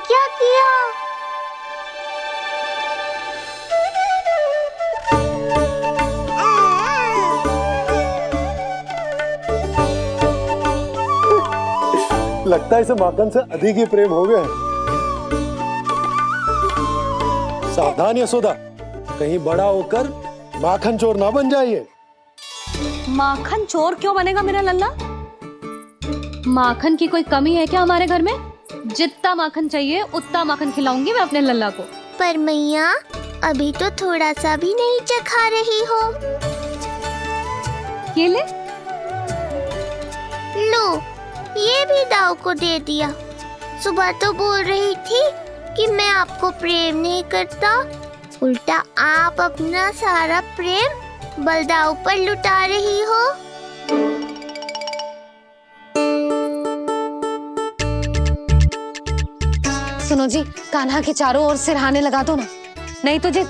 क्या किया? लगता है इसे माखन से अधिक ही प्रेम हो गया है। सावधान यशोदा, कहीं बड़ा होकर माखन चोर ना बन जाइए। माखन चोर क्यों बनेगा मेरा लल्ला? माखन की कोई कमी है क्या हमारे घर में? जितना माखन चाहिए उतना माखन खिलाऊंगी मैं अपने लल्ला को। पर मैया, अभी तो थोड़ा सा भी नहीं चखा रही हो। ये ले। लो, ये भी दाऊ को दे दिया। सुबह तो बोल रही थी कि मैं आपको प्रेम नहीं करता, उल्टा आप अपना सारा प्रेम बलदाऊ पर लुटा रही हो। सुनो जी, कान्हा के चारों ओर सिरहाने लगा दो ना, नहीं तो जी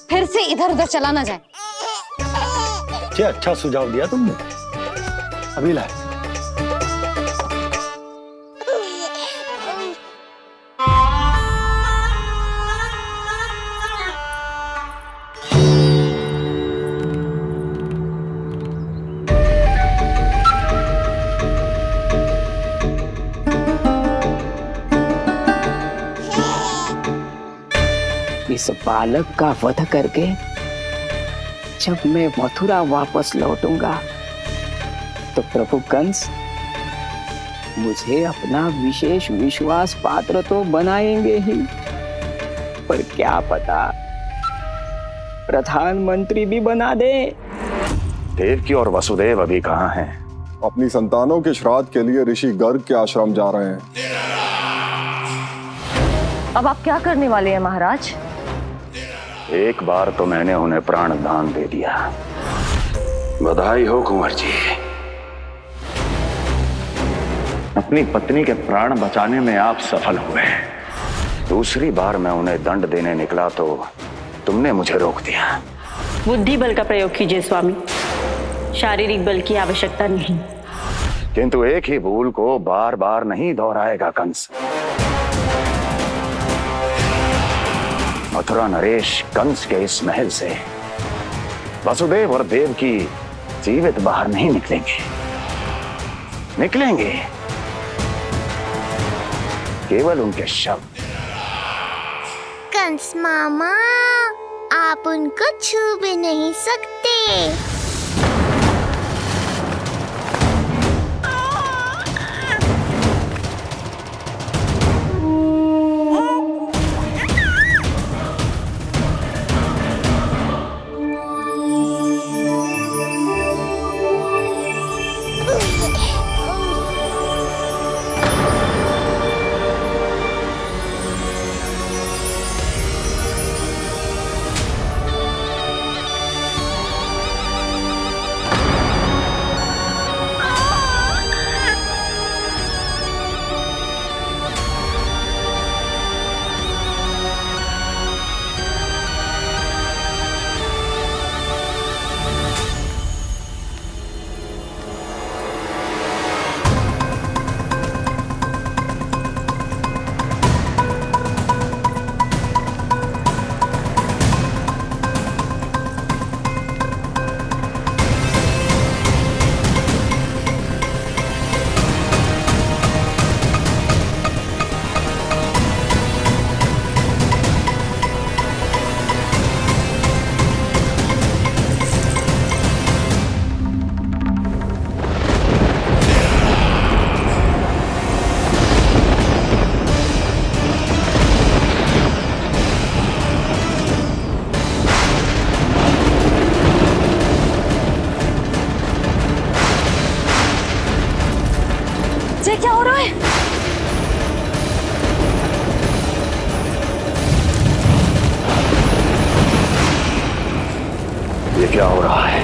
फिर से इधर उधर चला ना जाए। अच्छा सुझाव दिया तुमने। अभी लाए। इस बालक का वध करके जब मैं मथुरा वापस लौटूंगा तो प्रभु कंस मुझे अपना विशेष विश्वास पात्र तो बनाएंगे ही, पर क्या पता प्रधानमंत्री भी बना दे। देवकी और वसुदेव अभी कहाँ हैं? अपनी संतानों के श्राद्ध के लिए ऋषि गर्ग के आश्रम जा रहे हैं। अब आप क्या करने वाले हैं महाराज? एक बार तो मैंने उन्हें प्राण दान दे दिया। बधाई हो कुंवर जी, अपनी पत्नी के प्राण बचाने में आप सफल हुए। दूसरी बार मैं उन्हें दंड देने निकला तो तुमने मुझे रोक दिया। बुद्धि बल का प्रयोग कीजिए स्वामी, शारीरिक बल की आवश्यकता नहीं। किंतु एक ही भूल को बार बार नहीं दोहराएगा कंस। मथुरा नरेश कंस के इस महल से वसुदेव और देवकी जीवित बाहर नहीं निकलेंगे, केवल उनके शव। कंस मामा, आप उनको छू भी नहीं सकते। ये क्या हो रहा है? ये क्या हो रहा है?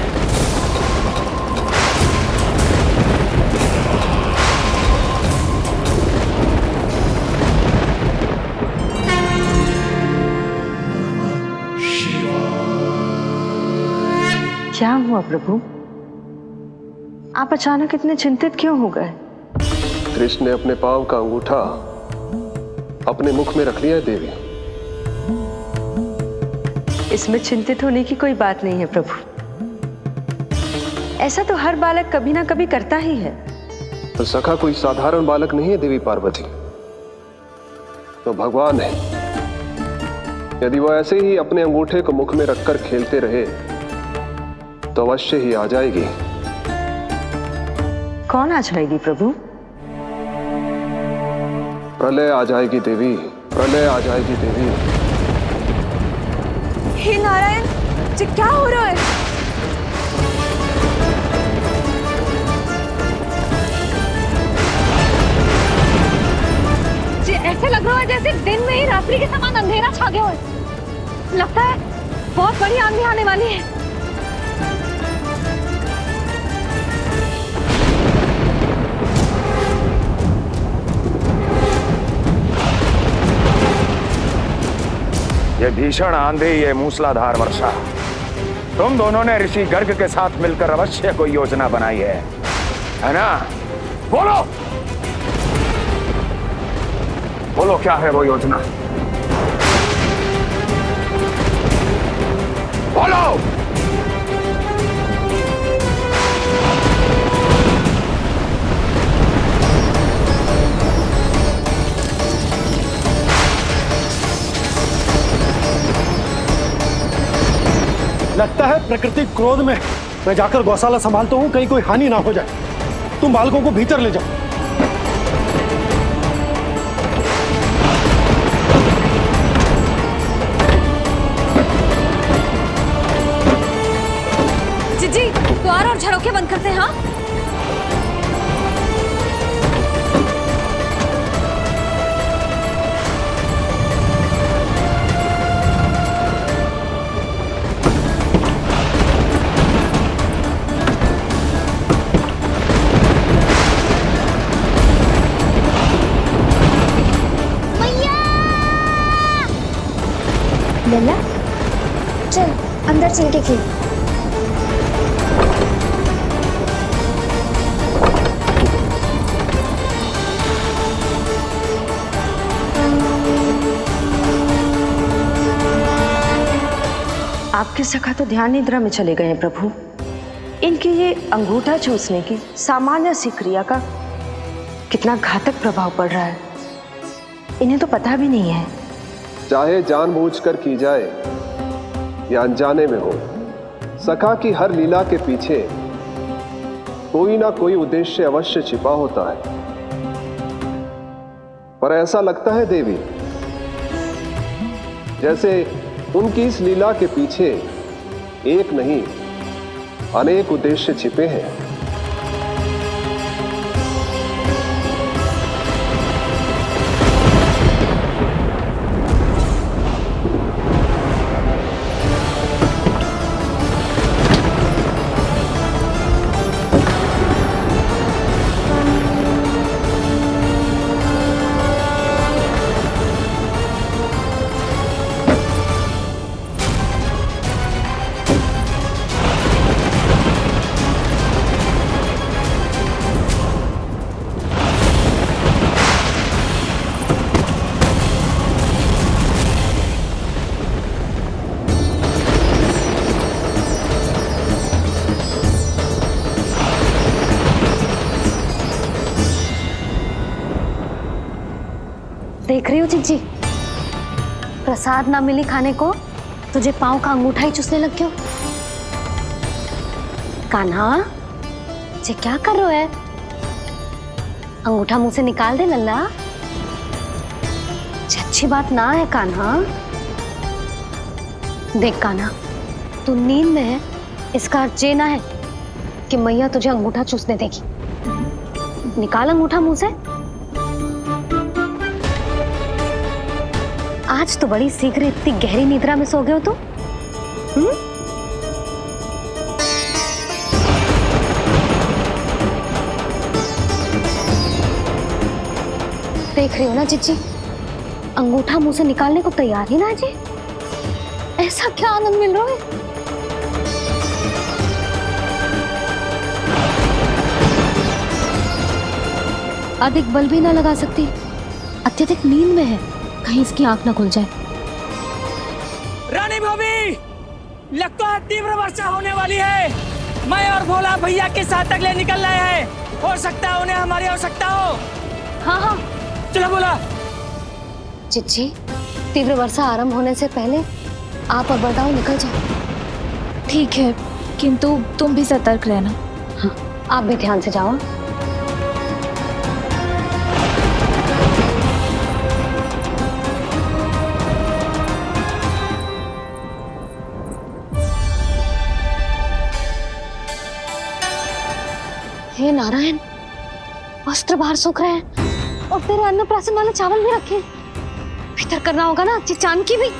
क्या हुआ प्रभु? आप अचानक इतने चिंतित क्यों हो गए? कृष्ण ने अपने पांव का अंगूठा अपने मुख में रख लिया है देवी। इसमें चिंतित होने की कोई बात नहीं है प्रभु। ऐसा तो हर बालक कभी ना कभी करता ही है। तो सखा कोई साधारण बालक नहीं है देवी पार्वती, तो भगवान है। यदि वो ऐसे ही अपने अंगूठे को मुख में रखकर खेलते रहे तो अवश्य ही आ जाएगी। कौन आ जाएगी प्रभु? प्रलय आ जाएगी देवी, प्रलय आ जाएगी देवी। हे नारायण जी, क्या हो रहा है? जी ऐसे लग रहा है जैसे दिन में ही रात्रि के समान अंधेरा छा गया हो। लगता है बहुत बड़ी आंधी आने वाली है। ये भीषण आंधी, ये मूसलाधार वर्षा, तुम दोनों ने ऋषि गर्ग के साथ मिलकर अवश्य कोई योजना बनाई है ना? बोलो बोलो, क्या है वो योजना? बोलो। लगता है प्रकृति क्रोध में। मैं जाकर गौशाला संभालता हूँ, कहीं कोई हानि ना हो जाए। तुम बालकों को भीतर ले जाओ। जी द्वार और झरोखे बंद करते हैं। हाँ लल्ला, चल अंदर चल के खेल। आपके सखा तो ध्यान निद्रा में चले गए हैं प्रभु। इनकी ये अंगूठा चूसने की सामान्य सी क्रिया का कितना घातक प्रभाव पड़ रहा है, इन्हें तो पता भी नहीं है। चाहे जानबूझकर की जाए या अनजाने में हो, सखा की हर लीला के पीछे कोई ना कोई उद्देश्य अवश्य छिपा होता है। पर ऐसा लगता है देवी जैसे उनकी इस लीला के पीछे एक नहीं अनेक उद्देश्य छिपे हैं। देख रही हो चिज्जी, प्रसाद ना मिली खाने को, तुझे पाँव का अंगूठा ही चूसने लग गयो। कान्हा, ये क्या कर रहे है? अंगूठा मुंह से निकाल दे लल्ला। अच्छी बात ना है कान्हा। देख कान्हा, तू नींद में है, इसका अर्थ ये ना है कि मैया तुझे अंगूठा चूसने देगी। निकाल अंगूठा मुंह से। आज तो बड़ी शीघ्र इतनी गहरी निद्रा में सो गए हो तुम। देख रही हो ना जीजी, अंगूठा मुंह से निकालने को तैयार ही ना जी। ऐसा क्या आनंद मिल रहा है? अधिक बल भी ना लगा सकती, अत्यधिक नींद में है। कहीं इसकी आंख ना खुल जाए। रानी भाभी, लगता है तीव्र वर्षा होने वाली है। मैं और भोला भैया के साथ अगले निकल रहे हैं। हो सकता है उन्हें हमारी आवश्यकता हो। हाँ हाँ चलो बोला। चिच्ची, तीव्र वर्षा आरंभ होने से पहले आप और बड़गांव निकल जाओ। ठीक है, किंतु तुम भी सतर्क रहना। हाँ, आप भी ध्यान से जाओ। हे नारायण, वस्त्र बाहर सूख रहे हैं और तेरे अन्नप्राशन वाले चावल भी रखे। भीतर करना होगा ना चिचान की भी।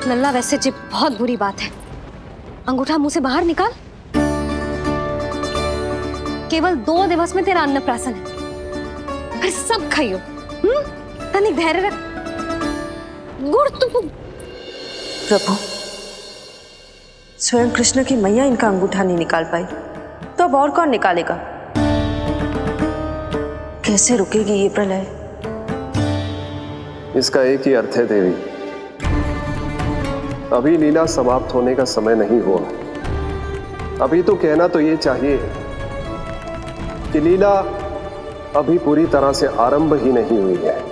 लल्ला, वैसे जी बहुत बुरी बात है। अंगूठा मुंह से बाहर निकाल। केवल 2 दिवस में तेरा अन्नप्राशन है, फिर सब खाइयो। तनिक धैर्य रख। गुड़ तू। प्रभु, स्वयं कृष्ण की मैया इनका अंगूठा नहीं निकाल पाई, तो अब और कौन निकालेगा? कैसे रुकेगी ये प्रलय? इसका एक ही अर्थ है देवी, अभी लीला समाप्त होने का समय नहीं हुआ। अभी तो कहना तो ये चाहिए कि लीला अभी पूरी तरह से आरंभ ही नहीं हुई है।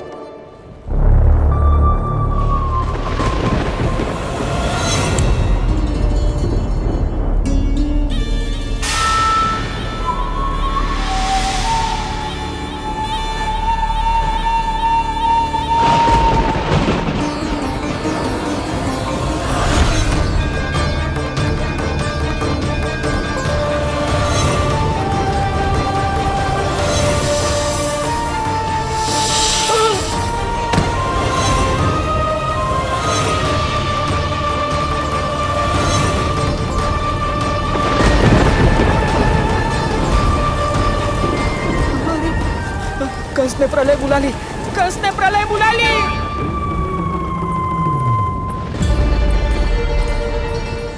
कंस ने प्रलय बुला ली। कंस ने प्रलय बुला ली।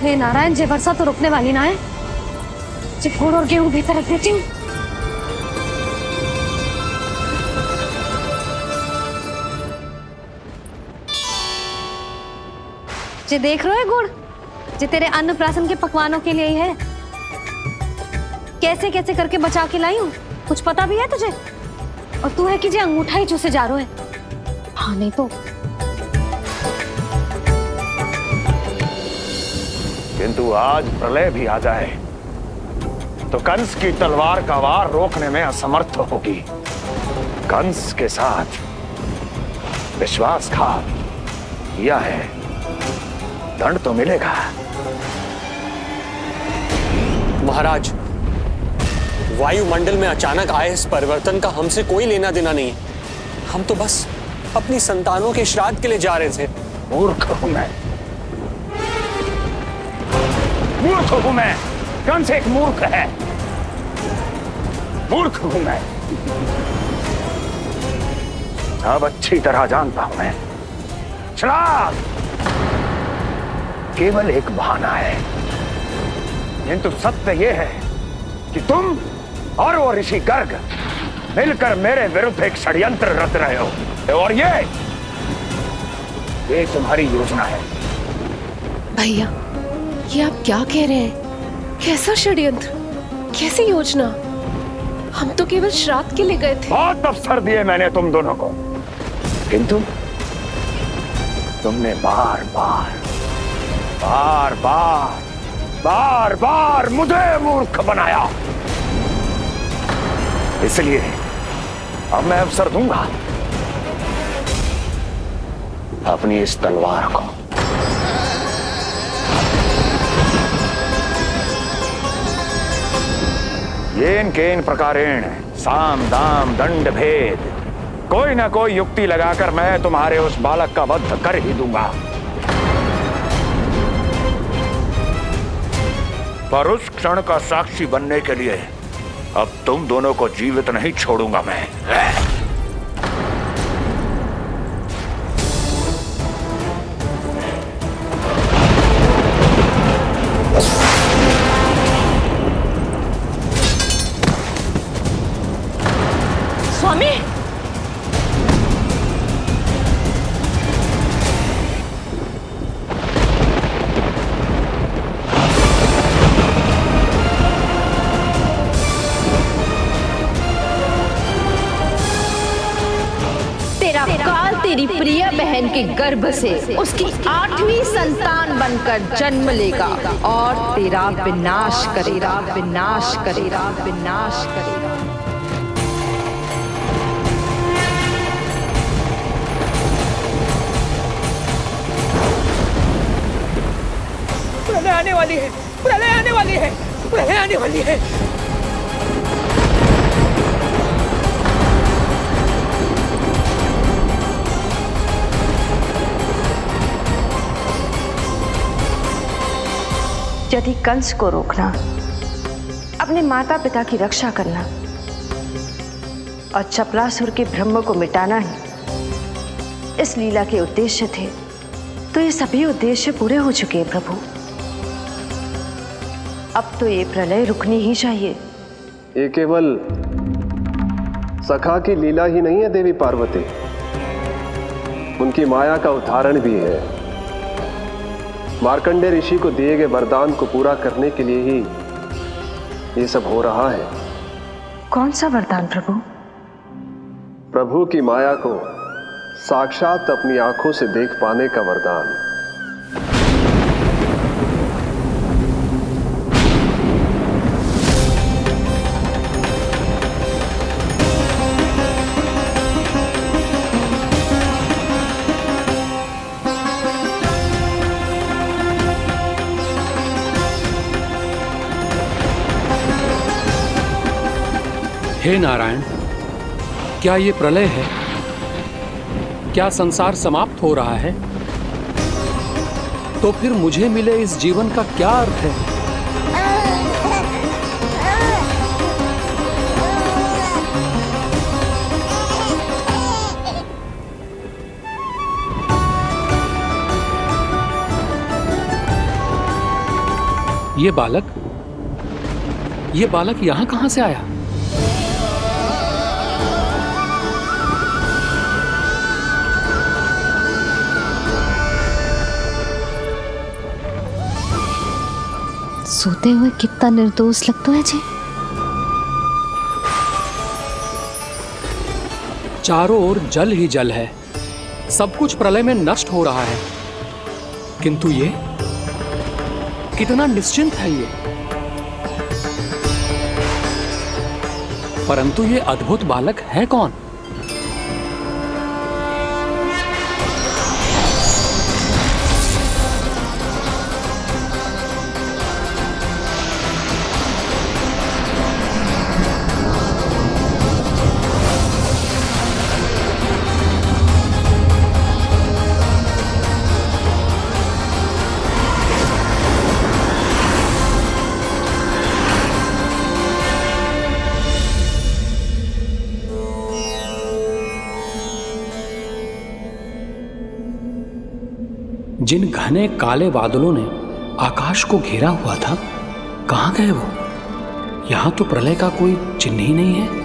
हे नारायण, जे वर्षा तो रुकने वाली ना है। जे गुड़ और गेहूं भीतर रख देती हूँ। जे देख रहे हो गुड़, जे तेरे अन्नप्राशन के पकवानों के लिए ही है। कैसे कैसे करके बचा के लाई हूँ, कुछ पता भी है तुझे? और तू है कि जे अंगूठा ही चूसे जा रहे है। हाँ नहीं तो। किंतु आज प्रलय भी आ जाए तो कंस की तलवार का वार रोकने में असमर्थ होगी। कंस के साथ विश्वासघात किया है, दंड तो मिलेगा। महाराज, वायुमंडल में अचानक आए इस परिवर्तन का हमसे कोई लेना देना नहीं है। हम तो बस अपनी संतानों के श्राद्ध के लिए जा रहे थे। मूर्ख हूं मैं, मूर्ख हूं मैं। कंस एक मूर्ख है, मूर्ख हूं मैं। अब अच्छी तरह जानता हूं मैं, श्राद्ध केवल एक बहाना है। किंतु सत्य यह है कि तुम और वो ऋषि गर्ग मिलकर मेरे विरुद्ध एक षड्यंत्र रच रहे हो, और ये तुम्हारी योजना है। भैया, ये आप क्या कह रहे हैं? कैसा षड्यंत्र, कैसी योजना? हम तो केवल श्राद्ध के लिए गए थे। बहुत अवसर दिए मैंने तुम दोनों को, किंतु तुमने बार बार मुझे मूर्ख बनाया। इसलिए अब मैं अवसर दूंगा अपनी इस तलवार को। येन केन प्रकारेण साम दाम दंड भेद, कोई ना कोई युक्ति लगाकर मैं तुम्हारे उस बालक का वध कर ही दूंगा। पर उस क्षण का साक्षी बनने के लिए अब तुम दोनों को जीवित नहीं छोड़ूंगा मैं। के गर्भ से उसकी 8वीं संतान बनकर जन्म लेगा और तेरा विनाश करेगा, विनाश करेगा, विनाश करेगा। प्रलय आने वाली है, प्रलय आने वाली है, प्रलय आने वाली है। यदि कंस को रोकना, अपने माता पिता की रक्षा करना और चपलासुर के ब्रह्म को मिटाना ही इस लीला के उद्देश्य थे, तो ये सभी उद्देश्य पूरे हो चुके हैं प्रभु। अब तो ये प्रलय रुकनी ही चाहिए। ये केवल सखा की लीला ही नहीं है देवी पार्वती, उनकी माया का उदाहरण भी है। मार्कंडेय ऋषि को दिए गए वरदान को पूरा करने के लिए ही ये सब हो रहा है। कौन सा वरदान प्रभु? प्रभु की माया को साक्षात अपनी आंखों से देख पाने का वरदान। हे नारायण, क्या ये प्रलय है? क्या संसार समाप्त हो रहा है? तो फिर मुझे मिले इस जीवन का क्या अर्थ है? ये बालक यहां कहां से आया? सोते हुए कितना निर्दोष लगता है जी। चारों ओर जल ही जल है, सब कुछ प्रलय में नष्ट हो रहा है, किंतु ये कितना निश्चिंत है ये। परंतु ये अद्भुत बालक है कौन? जिन घने काले बादलों ने आकाश को घेरा हुआ था, कहां गए वो? यहां तो प्रलय का कोई चिन्ह ही नहीं है।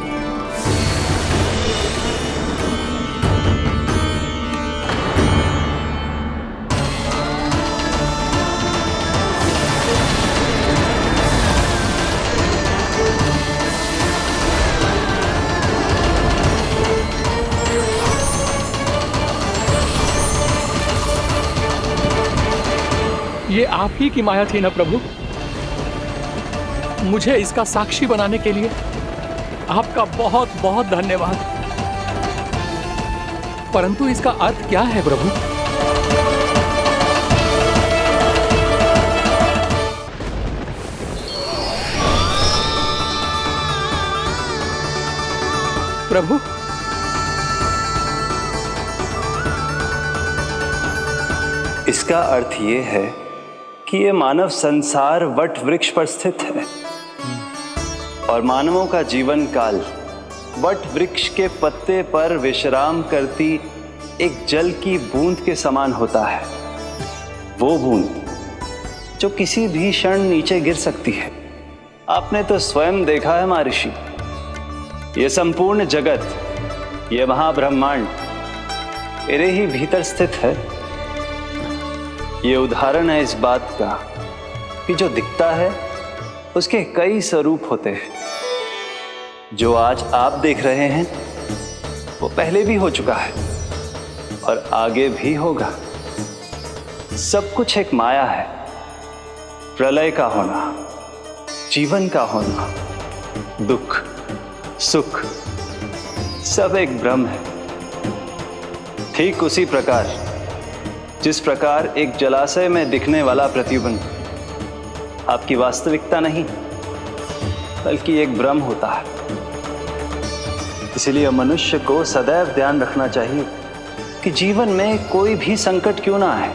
ये आप ही की माया थी ना प्रभु? मुझे इसका साक्षी बनाने के लिए आपका बहुत बहुत धन्यवाद। परंतु इसका अर्थ क्या है प्रभु? प्रभु, इसका अर्थ ये है कि ये मानव संसार वट वृक्ष पर स्थित है और मानवों का जीवन काल वट वृक्ष के पत्ते पर विश्राम करती एक जल की बूंद के समान होता है। वो बूंद जो किसी भी क्षण नीचे गिर सकती है। आपने तो स्वयं देखा है महर्षि, ये संपूर्ण जगत, ये महाब्रह्मांड मेरे ही भीतर स्थित है। ये उदाहरण है इस बात का कि जो दिखता है उसके कई स्वरूप होते हैं। जो आज आप देख रहे हैं वो पहले भी हो चुका है और आगे भी होगा। सब कुछ एक माया है। प्रलय का होना, जीवन का होना, दुख सुख सब एक भ्रम है। ठीक उसी प्रकार जिस प्रकार एक जलाशय में दिखने वाला प्रतिबिंब आपकी वास्तविकता नहीं बल्कि एक भ्रम होता है। इसलिए मनुष्य को सदैव ध्यान रखना चाहिए कि जीवन में कोई भी संकट क्यों ना आए,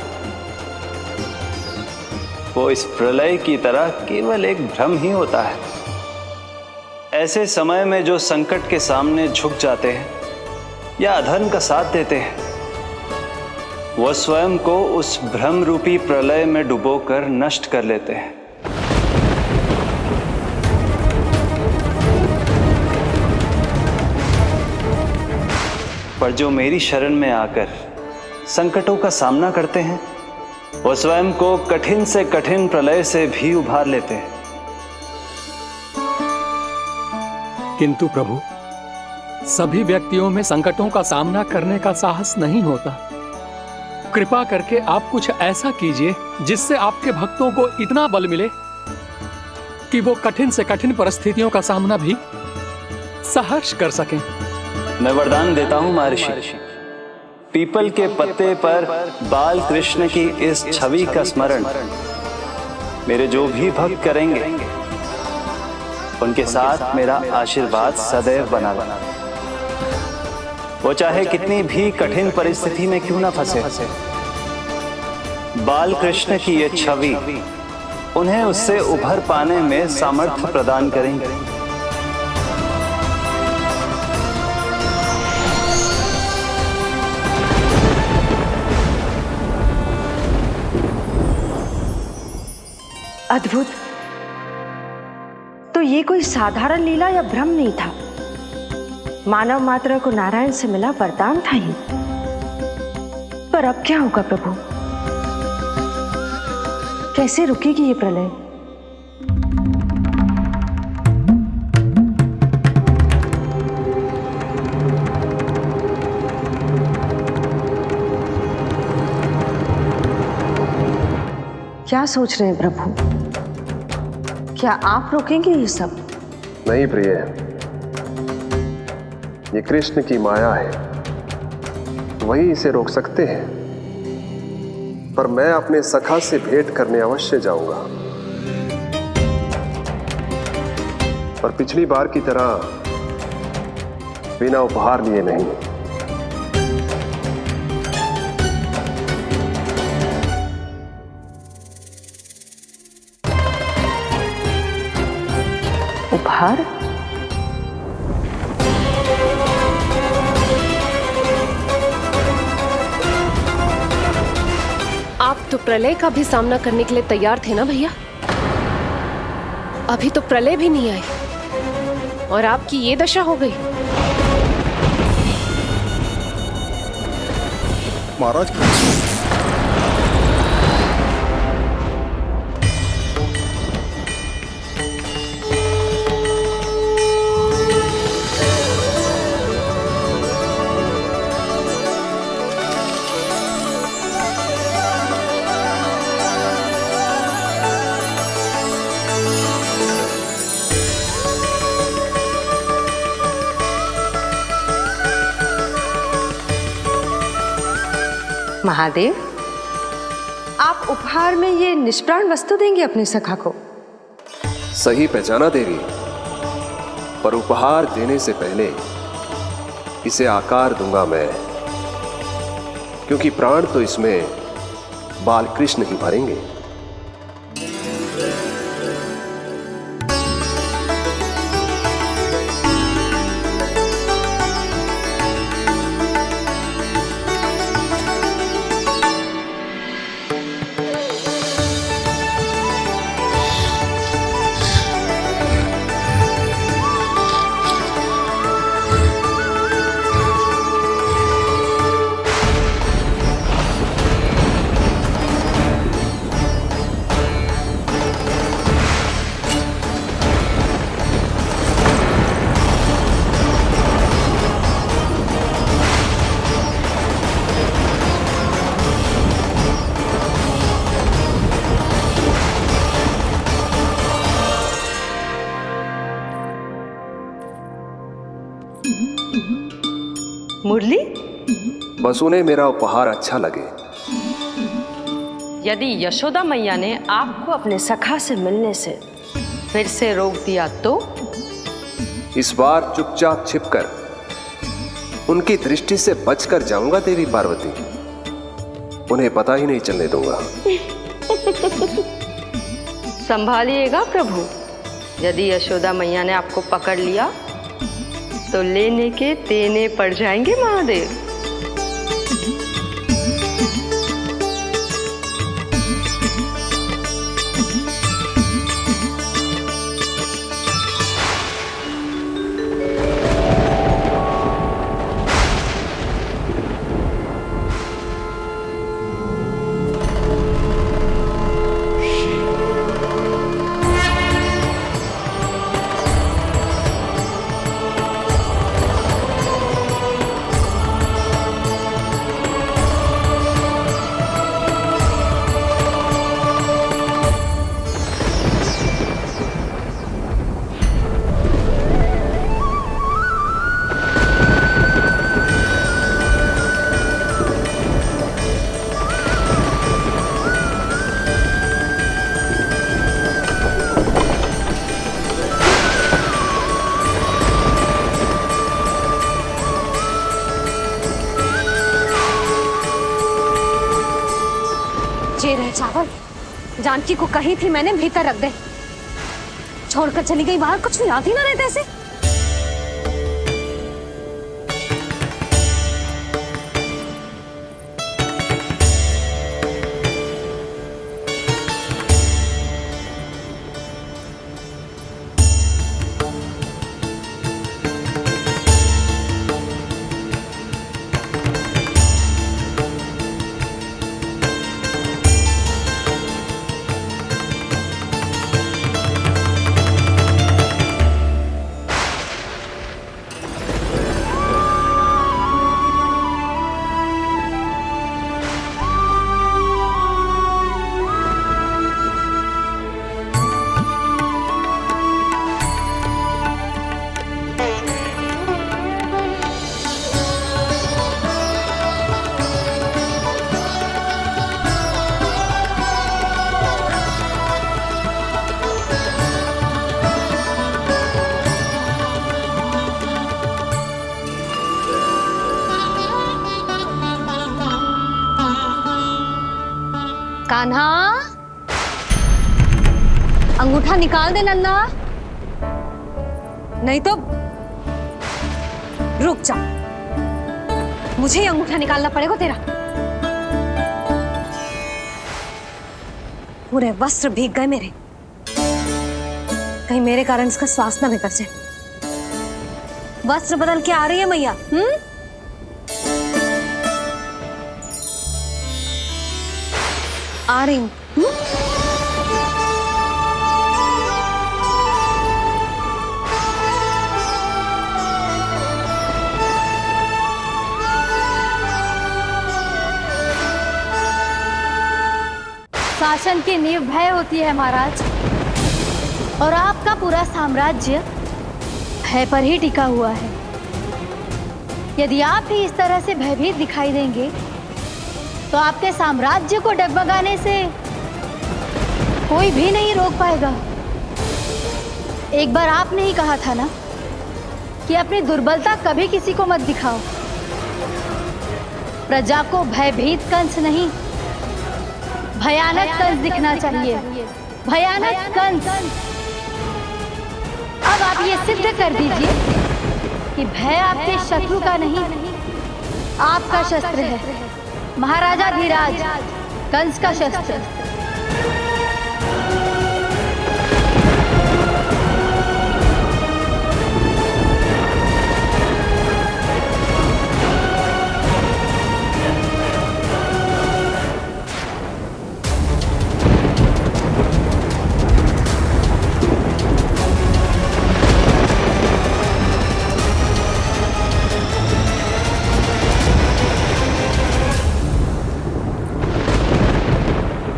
वो इस प्रलय की तरह केवल एक भ्रम ही होता है। ऐसे समय में जो संकट के सामने झुक जाते हैं या अधर्म का साथ देते हैं, वह स्वयं को उस भ्रम रूपी प्रलय में डुबोकर नष्ट कर लेते हैं। पर जो मेरी शरण में आकर संकटों का सामना करते हैं, वो स्वयं को कठिन से कठिन प्रलय से भी उभार लेते हैं। किंतु प्रभु, सभी व्यक्तियों में संकटों का सामना करने का साहस नहीं होता। कृपा करके आप कुछ ऐसा कीजिए जिससे आपके भक्तों को इतना बल मिले कि वो कठिन से कठिन परिस्थितियों का सामना भी सहर्ष कर सकें। मैं वरदान देता हूं महर्षि, पीपल के पत्ते पर बाल कृष्ण की इस छवि का स्मरण मेरे जो भी भक्त करेंगे, उनके साथ मेरा आशीर्वाद सदैव बना रहना। वो चाहे कितनी भी कठिन परिस्थिति में क्यों ना फंसे, बाल कृष्ण की ये छवि उन्हें उससे उभर पाने में सामर्थ्य प्रदान करेंगे। अद्भुत। तो ये कोई साधारण लीला या भ्रम नहीं था, मानव मात्र को नारायण से मिला वरदान था ये। पर अब क्या होगा प्रभु? कैसे रुकेगी ये प्रलय? क्या सोच रहे हैं प्रभु? क्या आप रोकेंगे ये सब? नहीं प्रिय, ये कृष्ण की माया है, वही इसे रोक सकते हैं। पर मैं अपने सखा से भेंट करने अवश्य जाऊंगा। पर पिछली बार की तरह बिना उपहार लिए नहीं। उपहार? आप तो प्रलय का भी सामना करने के लिए तैयार थे ना भैया? अभी तो प्रलय भी नहीं आई और आपकी ये दशा हो गई। महाराज, महादेव, आप उपहार में ये निष्प्राण वस्तु देंगे अपने सखा को? सही पहचाना देवी, पर उपहार देने से पहले इसे आकार दूंगा मैं, क्योंकि प्राण तो इसमें बालकृष्ण ही भरेंगे। मुरली? बस उन्हें मेरा उपहार अच्छा लगे। यदि यशोदा मैया ने आपको अपने सखा से मिलने से फिर से रोक दिया तो? इस बार चुपचाप छिपकर उनकी दृष्टि से बचकर जाऊंगा देवी पार्वती। उन्हें पता ही नहीं चलने दूंगा। संभालिएगा प्रभु, यदि यशोदा मैया ने आपको पकड़ लिया तो लेने के देने पड़ जाएंगे महादेव। जे रहे चावल जानकी को कही थी मैंने भीतर रख दे, छोड़कर चली गई बाहर, कुछ याद ही ना रहते ऐसे। कान्हा, अंगूठा निकाल दे नन्ना, नहीं तो रुक जा, मुझे ही अंगूठा निकालना पड़ेगा तेरा। पूरे वस्त्र भीग गए मेरे, कहीं मेरे कारण इसका श्वास ना बिगड़ जाए। वस्त्र बदल के आ रही है मैया। आ रही हूँ। शासन की नींव भय होती है महाराज, और आपका पूरा साम्राज्य भय पर ही टिका हुआ है। यदि आप ही इस तरह से भयभीत दिखाई देंगे तो आपके साम्राज्य को डगमगाने से कोई भी नहीं रोक पाएगा। एक बार आपने ही कहा था ना कि अपनी दुर्बलता कभी किसी को मत दिखाओ। प्रजा को भयभीत कंस नहीं, भयानक कंस दिखना चाहिए, भयानक कंस। अब आप ये सिद्ध कर दीजिए कि भय आपके शत्रु का नहीं, आपका शस्त्र है। महाराजा धीराज, कंस का शस्त्र।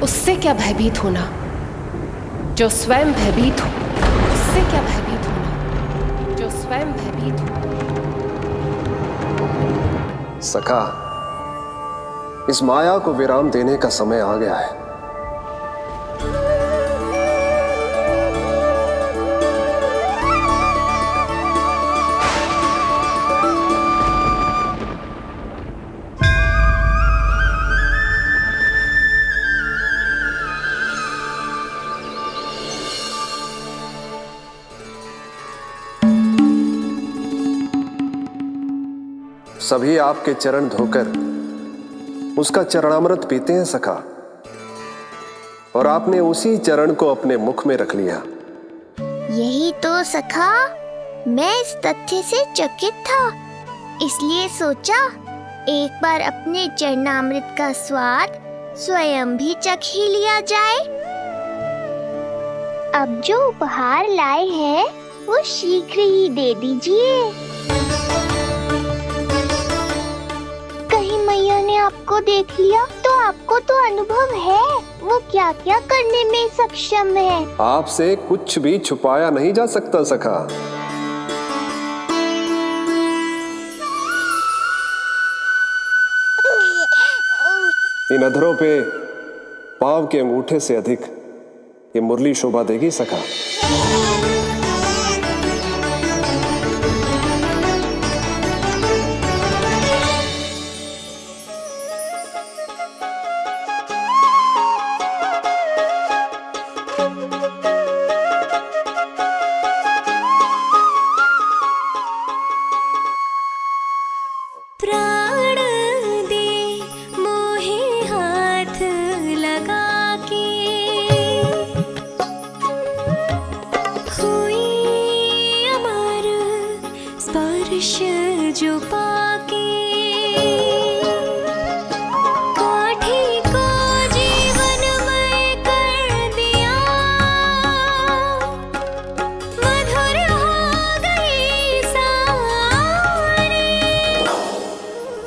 उससे क्या भयभीत होना जो स्वयं भयभीत हो, उससे क्या भयभीत होना जो स्वयं भयभीत हो। सखा, इस माया को विराम देने का समय आ गया है। सभी आपके चरण धोकर उसका चरणामृत पीते हैं सखा, और आपने उसी चरण को अपने मुख में रख लिया। यही तो सखा, मैं इस तथ्य से चकित था, इसलिए सोचा एक बार अपने चरणामृत का स्वाद स्वयं भी चख ही लिया जाए। अब जो उपहार लाए हैं वो शीघ्र ही दे दीजिए। कहीं मैया ने आपको देख लिया तो आपको तो अनुभव है वो क्या क्या करने में सक्षम है। आपसे कुछ भी छुपाया नहीं जा सकता सखा। इन अधरों पे पांव के अंगूठे से अधिक ये मुरली शोभा देगी सखा। जो पाके काठी को जीवनमय कर दिया, मधुर हो गई सारी।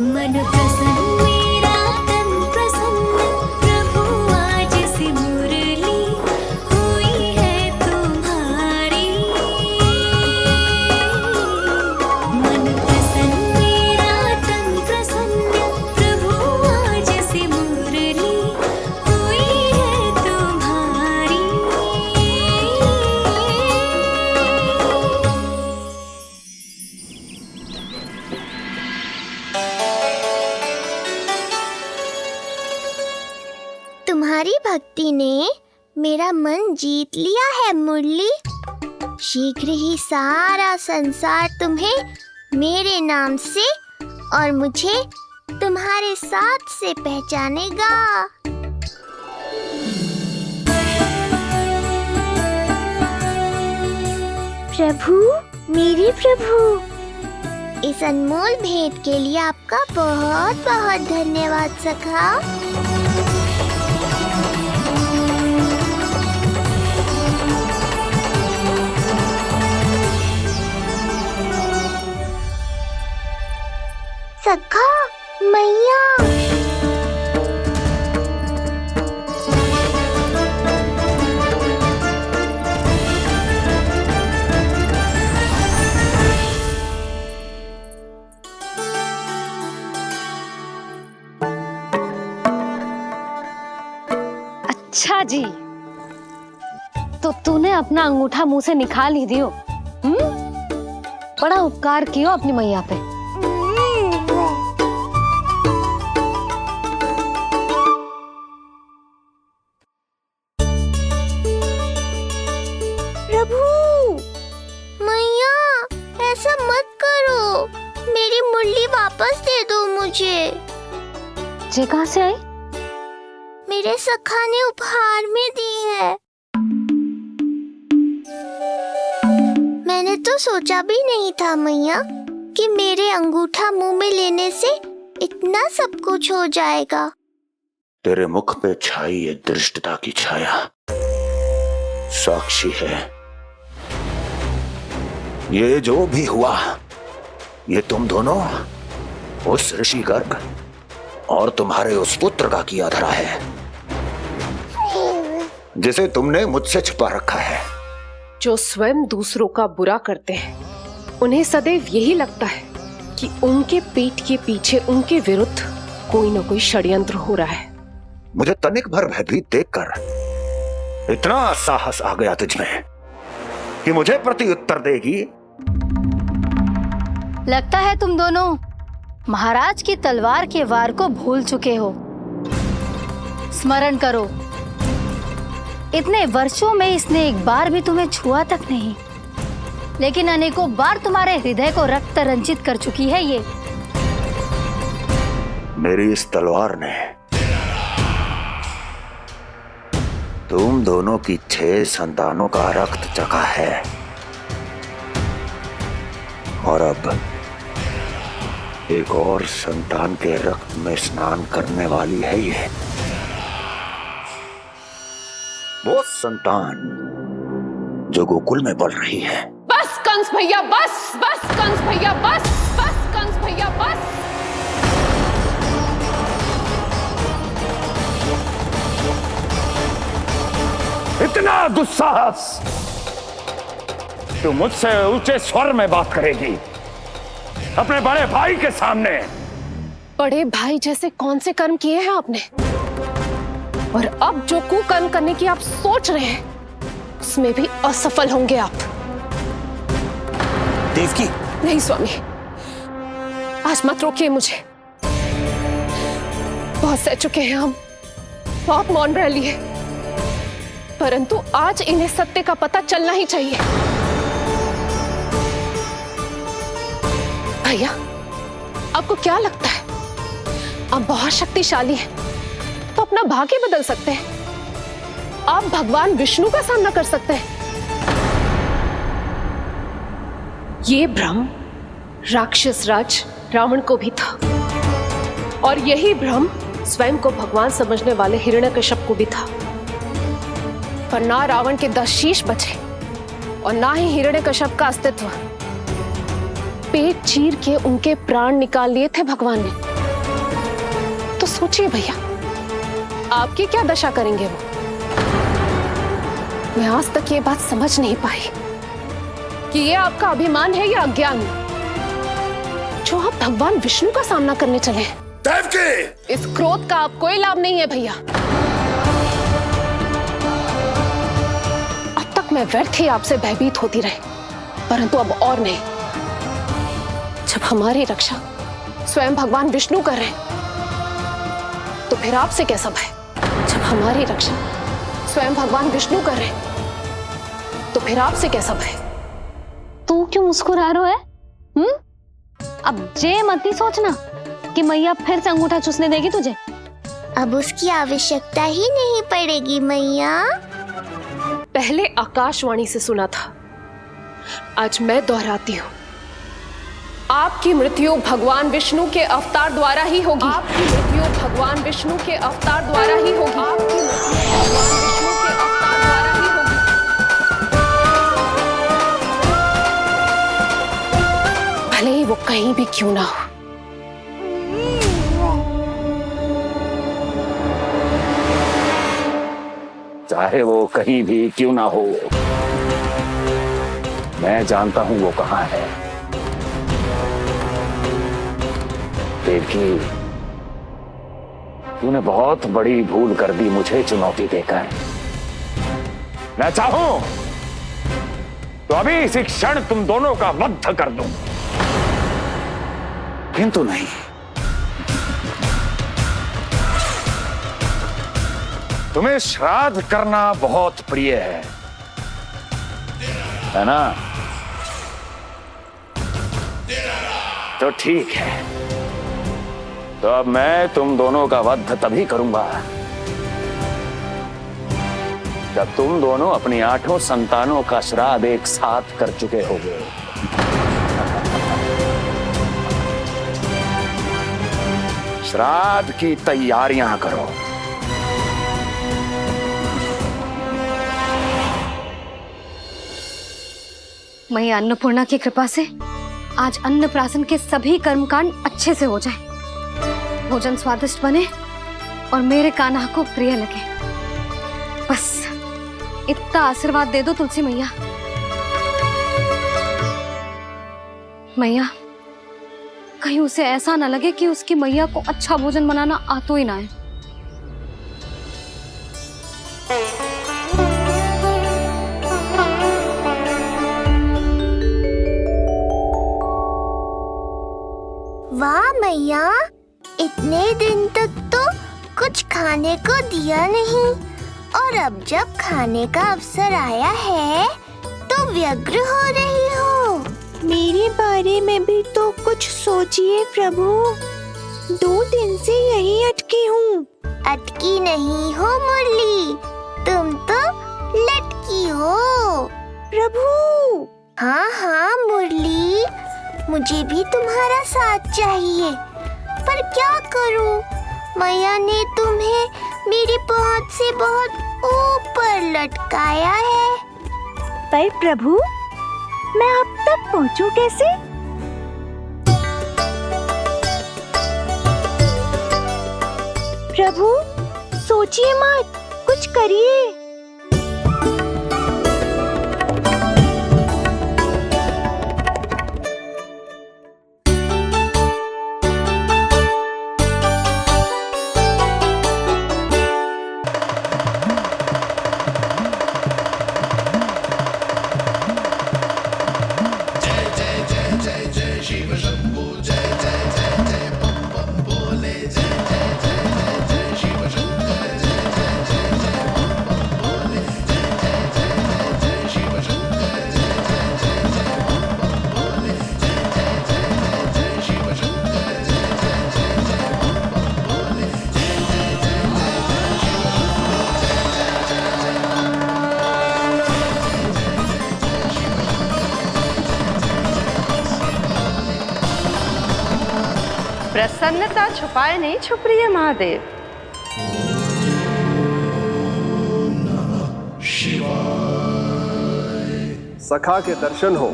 मन प्रसन्न मेरा तन प्रसन्न, प्रभु आज से मुरली हुई है तुम्हारी। तुम्हारी भक्ति ने मेरा मन जीत लिया है मुरली। शीघ्र ही सारा संसार तुम्हें मेरे नाम से और मुझे तुम्हारे साथ से पहचानेगा। प्रभु, मेरे प्रभु, इस अनमोल भेंट के लिए आपका बहुत बहुत धन्यवाद सखा। सखा, मैया, अच्छा जी, तो तूने अपना अंगूठा मुंह से निकाल ही दियो। बड़ा उपकार कियो अपनी मैया पे। प्रभु, मैया, ऐसा मत करो, मेरी मुरली वापस दे दो मुझे। ये कहाँ से आई? मेरे सखा ने उपहार में दी है। मैंने तो सोचा भी नहीं था मैया कि मेरे अंगूठा मुंह में लेने से इतना सब कुछ हो जाएगा। तेरे मुख पे छाई ये दृष्टता की छाया साक्षी है। ये जो भी हुआ, ये तुम दोनों, उस ऋषि गर्ग और तुम्हारे उस पुत्र का किया धरा है, जिसे तुमने मुझसे छुपा रखा है। जो स्वयं दूसरों का बुरा करते हैं, उन्हें सदैव यही लगता है कि उनके पीठ के पीछे उनके विरुद्ध कोई न कोई षड्यंत्र हो रहा है। मुझे तनिक भर भयभीत देखकर इतना साहस आ गया तुझमें कि मुझे प्रति उत्तर देगी। लगता है तुम दोनों महाराज की तलवार के वार को भूल चुके हो। स्मरण करो, इतने वर्षों में इसने एक बार भी तुम्हें छुआ तक नहीं, लेकिन अनेकों बार तुम्हारे हृदय को रक्त रंजित कर चुकी है ये। मेरी इस तलवार ने तुम दोनों की 6 संतानों का रक्त चखा है और अब एक और संतान के रक्त में स्नान करने वाली है ये। वो संतान जो गोकुल में पल रही है। बस कंस भैया बस, बस कंस भैया बस, बस कंस भैया बस। इतना दुस्साहस, तू मुझसे ऊंचे स्वर में बात करेगी अपने बड़े भाई के सामने? बड़े भाई जैसे कौन से कर्म किए हैं आपने? और अब जो कुकर्म करने की आप सोच रहे हैं उसमें भी असफल होंगे आप। देवकी। नहीं स्वामी, आज मत रोकिए मुझे। बहुत सह चुके हैं हम, बहुत मौन रह लिए, परंतु आज इन्हें सत्य का पता चलना ही चाहिए। भैया, आपको क्या लगता है आप बहुत शक्तिशाली हैं तो अपना भाग्य बदल सकते हैं? आप भगवान विष्णु का सामना कर सकते हैं। ये भ्रम राक्षस राज रावण को भी था और यही भ्रम स्वयं को भगवान समझने वाले हिरण्यकश्यप को भी था। पर ना रावण के 10 शीश बचे और ना ही हिरण्यकश्यप का अस्तित्व। पेट चीर के उनके प्राण निकाल लिए थे भगवान ने। तो सोचिए भैया, आपकी क्या दशा करेंगे वो? मैं आज तक ये बात समझ नहीं पाई कि ये आपका अभिमान है या अज्ञान, जो आप भगवान विष्णु का सामना करने चले हैं। देवकी! इस क्रोध का आप कोई लाभ नहीं है भैया। अब तक मैं व्यर्थ ही आपसे भयभीत होती रही, परंतु अब और नहीं। जब हमारी रक्षा स्वयं भगवान विष्णु कर रहे हैं तो फिर आपसे कैसा भय? जब हमारी रक्षा स्वयं भगवान विष्णु कर रहे हैं तो फिर आपसे कैसा भय? तू क्यों मुस्कुरा रहा है? अब जे मत ही सोचना कि मैया फिर से अंगूठा चूसने देगी तुझे। अब उसकी आवश्यकता ही नहीं पड़ेगी मैया। पहले आकाशवाणी से सुना था, आज मैं दोहराती हूँ। आपकी मृत्यु भगवान विष्णु के अवतार द्वारा ही होगी। आपकी मृत्यु भगवान विष्णु के अवतार द्वारा ही होगी। आपकी मृत्यु भगवान विष्णु के अवतार द्वारा ही होगी। भले ही वो कहीं भी क्यों ना हो। चाहे वो कहीं भी क्यों ना हो, मैं जानता हूं वो कहां है। देवकी, तूने बहुत बड़ी भूल कर दी मुझे चुनौती देकर। मैं चाहूं तो अभी इसी क्षण तुम दोनों का वध कर दूं, किंतु नहीं। तुम्हें श्राद्ध करना बहुत प्रिय है ना? तो ठीक है, तो अब मैं तुम दोनों का वध तभी करूंगा जब तुम दोनों अपनी 8 संतानों का श्राद्ध एक साथ कर चुके होगे। श्राद्ध की तैयारियां करो। मैया अन्नपूर्णा की कृपा से आज अन्नप्राशन के सभी कर्मकांड अच्छे से हो जाए, भोजन स्वादिष्ट बने और मेरे कान्हा को प्रिय लगे। बस इतना आशीर्वाद दे दो तुलसी मैया। मैया, कहीं उसे ऐसा ना लगे कि उसकी मैया को अच्छा भोजन बनाना आता ही ना है। वाह मैया, इतने दिन तक तो कुछ खाने को दिया नहीं, और अब जब खाने का अवसर आया है तो व्यग्र हो रही हो। मेरे बारे में भी तो कुछ सोचिए प्रभु, 2 दिन से यही अटकी हूँ। अटकी नहीं हो मुरली, तुम तो लटकी हो। प्रभु। हाँ हाँ मुरली, मुझे भी तुम्हारा साथ चाहिए, पर क्या करूं? मैया ने तुम्हें मेरी पहुंच से बहुत ऊपर लटकाया है। पर प्रभु, मैं अब तक पहुंचूं कैसे? प्रभु, सोचिए मत, कुछ करिए। प्रसन्नता छुपाए नहीं छुप रही है महादेव। सखा के दर्शन हो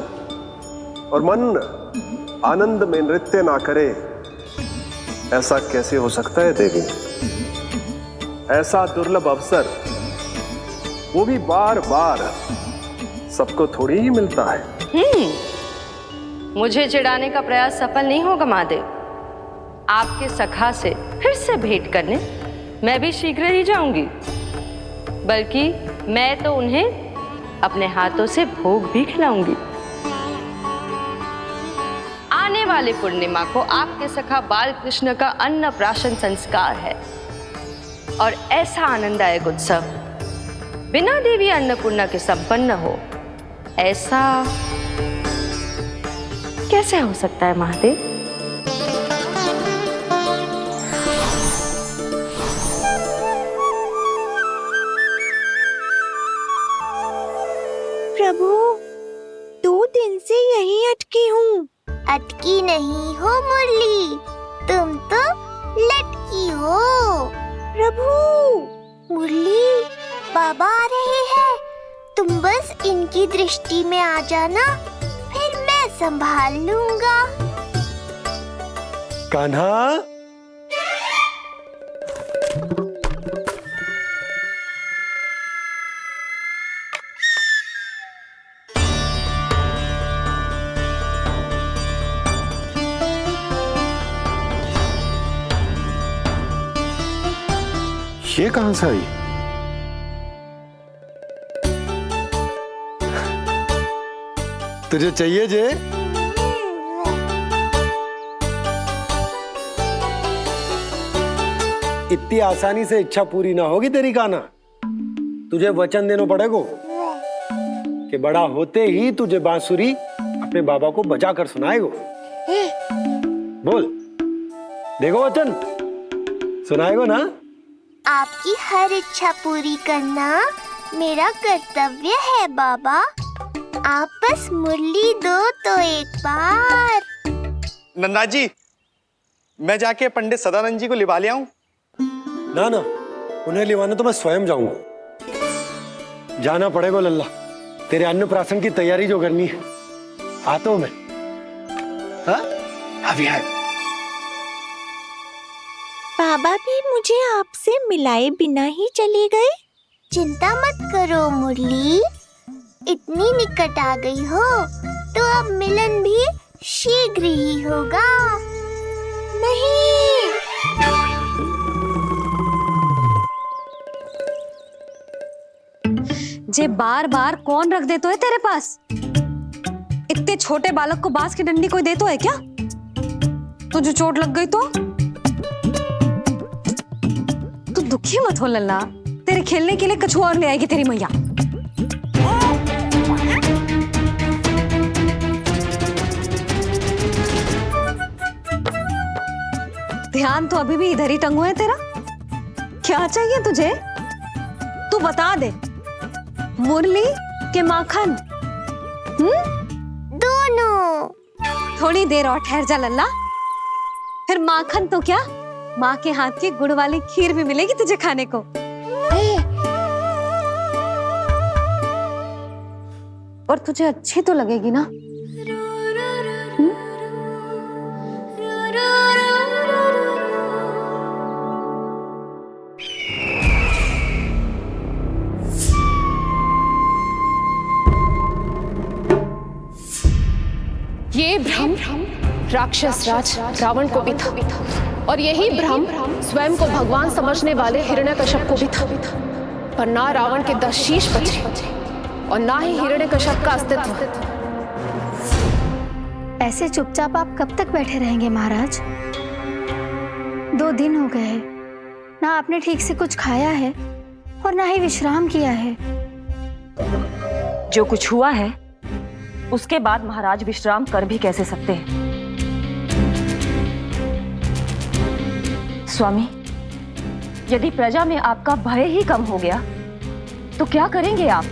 और मन आनंद में नृत्य ना करे, ऐसा कैसे हो सकता है देवी? ऐसा दुर्लभ अवसर वो भी बार बार सबको थोड़ी ही मिलता है। मुझे चिढ़ाने का प्रयास सफल नहीं होगा महादेव। आपके सखा से फिर से भेंट करने मैं भी शीघ्र ही जाऊंगी, बल्कि मैं तो उन्हें अपने हाथों से भोग भी खिलाऊंगी। आने वाले पूर्णिमा को आपके सखा बाल कृष्ण का अन्नप्राशन संस्कार है, और ऐसा आनंददायक उत्सव बिना देवी अन्नपूर्णा के संपन्न हो, ऐसा कैसे हो सकता है महादेव? प्रभु, 2 दिन से यही अटकी हूँ। अटकी नहीं हो मुरली, तुम तो लटकी हो। प्रभु। मुरली, बाबा आ रहे हैं, तुम बस इनकी दृष्टि में आ जाना, फिर मैं संभाल लूंगा। कान्हा, ये कहां से आई? तुझे चाहिए जे? इतनी आसानी से इच्छा पूरी ना होगी तेरी कान्हा। तुझे वचन देना पड़ेगा कि बड़ा होते ही तुझे बांसुरी अपने बाबा को बजा कर सुनाएगो। बोल, देखो वचन सुनाएगो ना? आपकी हर इच्छा पूरी करना मेरा कर्तव्य है बाबा। आप बस मुरली दो तो एक बार। नन्ना जी, मैं जाके पंडित सदानंद जी को लिवा ले आऊं? ना ना, उन्हें लिवाने तो मैं स्वयं जाऊंगा। जाना पड़ेगा लल्ला, तेरे अन्नप्राशन की तैयारी जो करनी है। आता हूं मैं। हाँ? अभी है। बाबा भी मुझे आपसे मिलाए बिना ही चले गए। चिंता मत करो मुरली, इतनी निकट आ गई हो तो अब मिलन भी शीघ्र ही होगा। नहीं। जे बार बार कौन रख दे तो है तेरे पास? इतने छोटे बालक को बांस की डंडी कोई दे तो है क्या? तुझे चोट लग गई तो? तू दुखी मत हो लल्ला, तेरे खेलने के लिए कछुआ और ले आएगी तेरी मैया। ध्यान तो अभी भी इधर ही टंगो है तेरा। क्या चाहिए तुझे? तू बता दे, मुरली के माखन? दोनों। थोड़ी देर और ठहर जा लल्ला, फिर माखन तो क्या, माँ के हाथ की गुड़ वाली खीर भी मिलेगी तुझे खाने को। और तुझे अच्छी तो लगेगी ना? ये भ्रम राक्षस राज रावण को भी था, और यही भ्रम स्वयं को भगवान समझने वाले हिरण्यकश्यप को भी था। पर ना रावण के 10 शीश बचे और ना ही हिरण्यकश्यप का अस्तित्व। ऐसे चुपचाप आप कब तक बैठे रहेंगे महाराज? 2 दिन हो गए, ना आपने ठीक से कुछ खाया है और ना ही विश्राम किया है। जो कुछ हुआ है उसके बाद महाराज विश्राम कर भी कैसे सकते हैं? स्वामी, यदि प्रजा में आपका भय ही कम हो गया तो क्या करेंगे आप?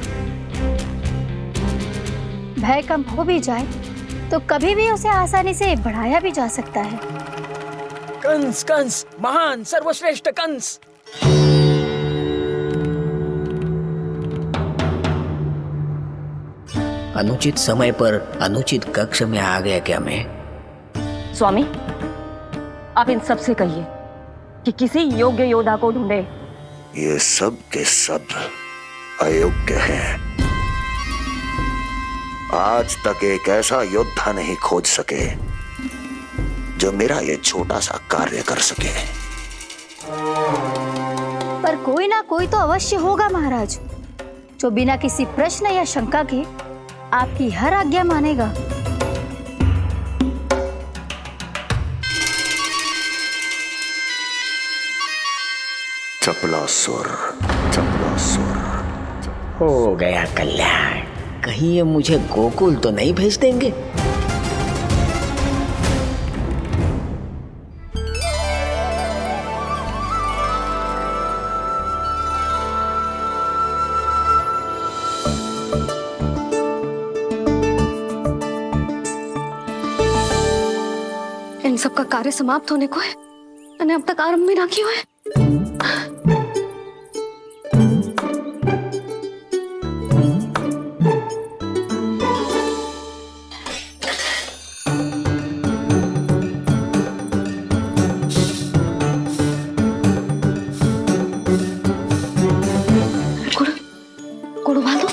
भय कम हो भी जाए तो कभी भी उसे आसानी से बढ़ाया भी जा सकता है। कंस कंस, महान सर्वश्रेष्ठ कंस। अनुचित समय पर अनुचित कक्ष में आ गया क्या मैं? स्वामी, आप इन सब से कहिए कि किसी योग्य योद्धा को ढूंढे। ये सब के सब अयोग्य हैं। आज तक एक ऐसा योद्धा नहीं खोज सके जो मेरा ये छोटा सा कार्य कर सके। पर कोई ना कोई तो अवश्य होगा महाराज, जो बिना किसी प्रश्न या शंका के आपकी हर आज्ञा मानेगा। चपलासुर, चपलासुर। हो गया कल्याण। कहीं ये मुझे गोकुल तो नहीं भेज देंगे? इन सब का कार्य समाप्त होने को है, मैंने अब तक आरंभ भी ना किया है। गुड़ उबाल दो।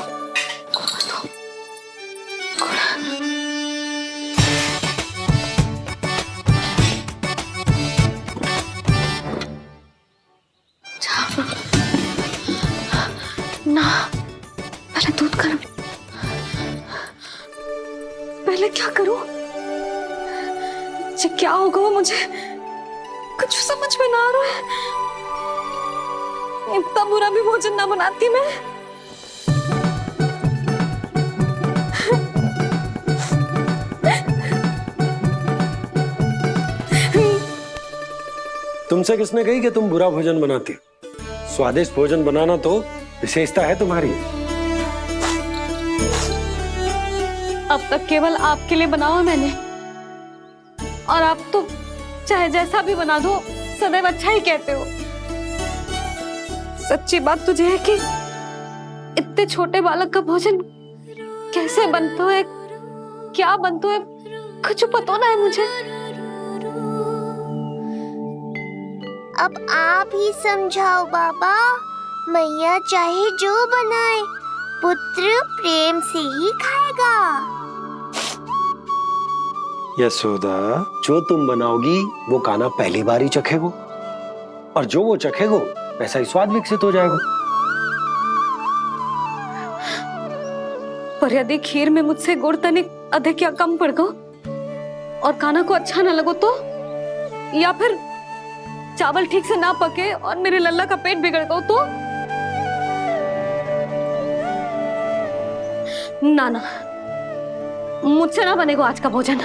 ना, पहले दूध गर्म। पहले क्या करूं? क्या होगा वो मुझे कुछ समझ में ना आ रहा है। इतना बुरा भी भोजन ना बनाती मैं। तुमसे किसने कही कि तुम बुरा भोजन बनाती? स्वादिष्ट भोजन बनाना तो विशेषता है तुम्हारी। अब तक केवल आपके लिए बनाओ मैंने, और आप तो चाहे जैसा भी बना दो सदैव अच्छा ही कहते हो। सच्ची बात तुझे है कि इतने छोटे बालक का भोजन कैसे बनता है, क्या बनता है, कुछ पता ना है मुझे। अब आप ही समझाओ बाबा। मैया चाहे जो बनाए, पुत्र प्रेम से ही खाएगा। यशोदा, जो तुम बनाओगी वो कान्हा पहली बार ही चखेगो, और जो वो चखेगो वैसा ही स्वाद विकसित हो जाएगा। पर यदि खीर में मुझसे गुड़ तनिक अधिक या कम पड़ गो और कान्हा को अच्छा ना लगो तो, या फिर चावल ठीक से ना पके और मेरे लल्ला का पेट बिगड़ गो तो? ना ना, मुझसे ना बनेगा आज का भोजन।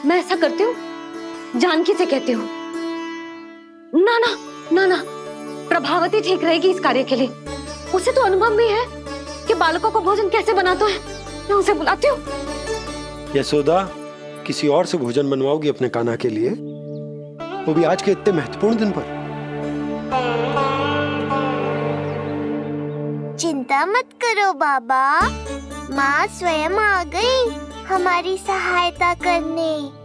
मैं ऐसा करती हूँ, जानकी से कहती हूँ। ना ना ना ना, प्रभावती ठीक रहेगी इस कार्य के लिए। उसे तो अनुभव भी है कि बालकों को भोजन कैसे बनाता है। मैं उसे बुलाती हूँ। यशोदा, किसी और से भोजन बनवाओगी अपने कान्हा के लिए, वो भी आज के इतने महत्वपूर्ण दिन पर? चिंता मत करो बाबा, माँ स्वयं आ गई हमारी सहायता करने।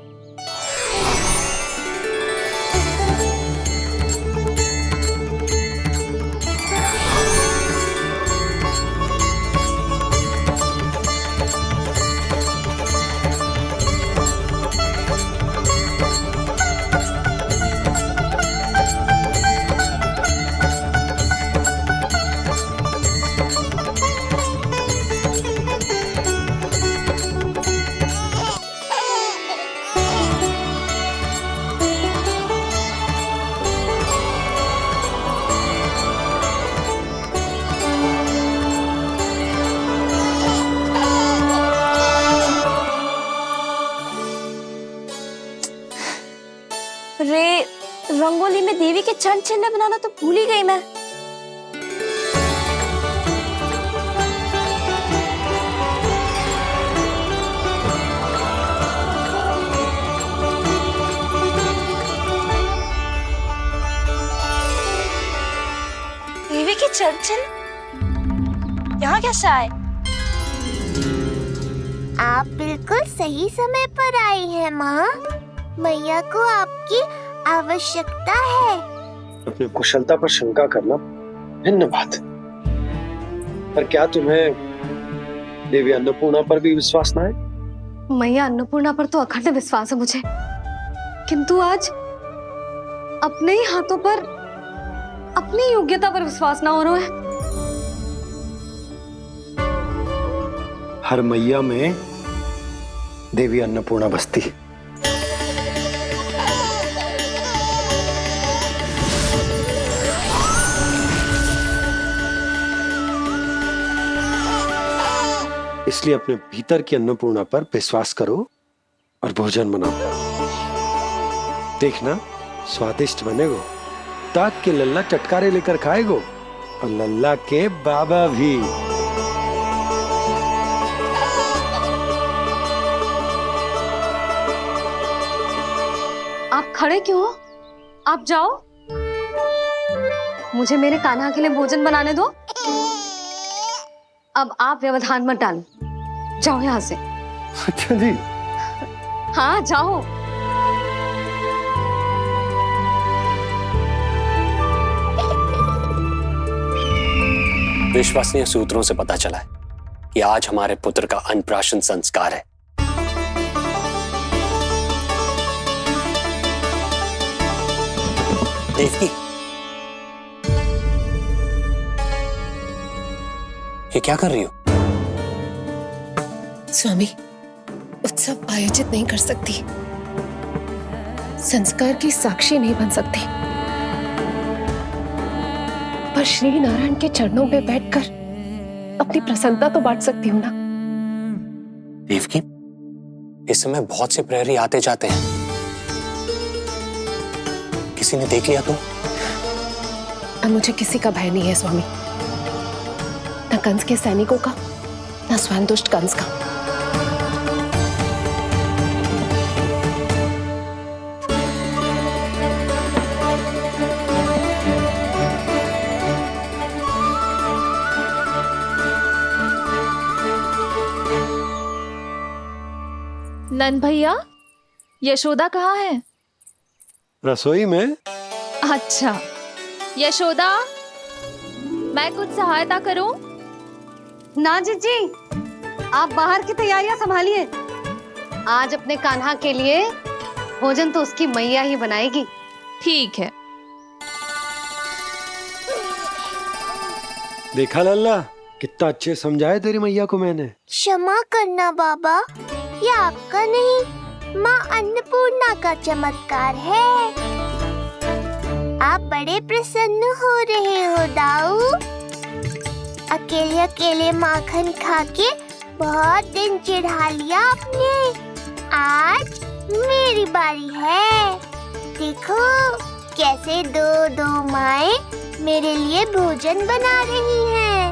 रे, रंगोली में देवी के चरण चिन्ह बनाना तो भूल ही गई मैं। देवी के चरण चिन्ह यहाँ कैसे आए? आप बिल्कुल सही समय पर आई हैं माँ। मैया को आपकी आवश्यकता है। अपनी कुशलता पर शंका करना भिन्न बात, पर क्या तुम्हें देवी अन्नपूर्णा पर भी विश्वास ना है? मैया अन्नपूर्णा पर तो अखंड विश्वास है मुझे, किंतु आज अपने ही हाथों पर अपनी योग्यता पर विश्वास ना हो रहा है। हर मैया में देवी अन्नपूर्णा बसती है। इसलिए अपने भीतर की अन्नपूर्णा पर विश्वास करो और भोजन बनाओ। देखना स्वादिष्ट बनेगो, ताक के लल्ला चटकारे लेकर खाएगो और लल्ला के बाबा भी। आप खड़े क्यों हो? आप जाओ, मुझे मेरे कान्हा के लिए भोजन बनाने दो। अब आप व्यवधान मत डालो, जाओ यहाँ से। अच्छा जी। हाँ जाओ। विश्वसनीय सूत्रों से पता चला है कि आज हमारे पुत्र का अन्नप्राशन संस्कार है। देवकी, ये क्या कर रही हो? स्वामी, उत्सव आयोजित नहीं कर सकती, संस्कार की साक्षी नहीं बन सकती, पर श्री नारायण के चरणों में बैठकर अपनी प्रसन्नता तो बांट सकती हूँ ना। देवकी, इस समय बहुत से प्रहरी आते जाते हैं, किसी ने देख लिया तो? अब मुझे किसी का भय नहीं है स्वामी, न कंस के सैनिकों का, न स्वयं दुष्ट कंस का। नंद भैया, यशोदा कहाँ है? रसोई में। अच्छा, यशोदा, मैं कुछ सहायता करूं? ना जीजी, आप बाहर की तैयारियां संभालिए। आज अपने कान्हा के लिए भोजन तो उसकी मैया ही बनाएगी। ठीक है। देखा लल्ला, कितना अच्छे समझाया तेरी मैया को मैंने। क्षमा करना बाबा, ये आपका नहीं, माँ अन्नपूर्णा का चमत्कार है। आप बड़े प्रसन्न हो रहे हो दाऊ। अकेले अकेले माखन खा के बहुत दिन चिढ़ा लिया आपने। आज मेरी बारी है। देखो कैसे दो दो माएं मेरे लिए भोजन बना रही हैं।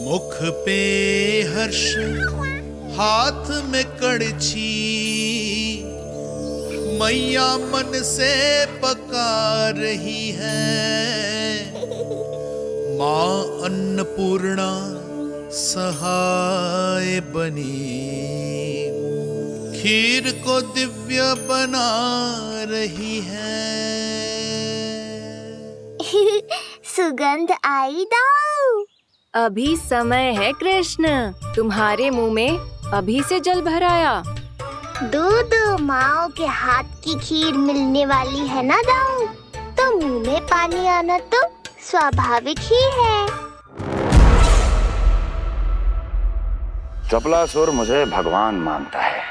मुख पे हर्ष, हाथ में कड़छी, मैया मन से पका रही है। माँ अन्नपूर्णा सहाय बनी, खीर को दिव्य बना रही है। सुगंध आई दाऊ। अभी समय है कृष्ण, तुम्हारे मुंह में अभी से जल भर आया। दो माओ के हाथ की खीर मिलने वाली है ना दाऊ, तो मुंह में पानी आना तो स्वाभाविक ही है। चपलासुर मुझे भगवान मानता है।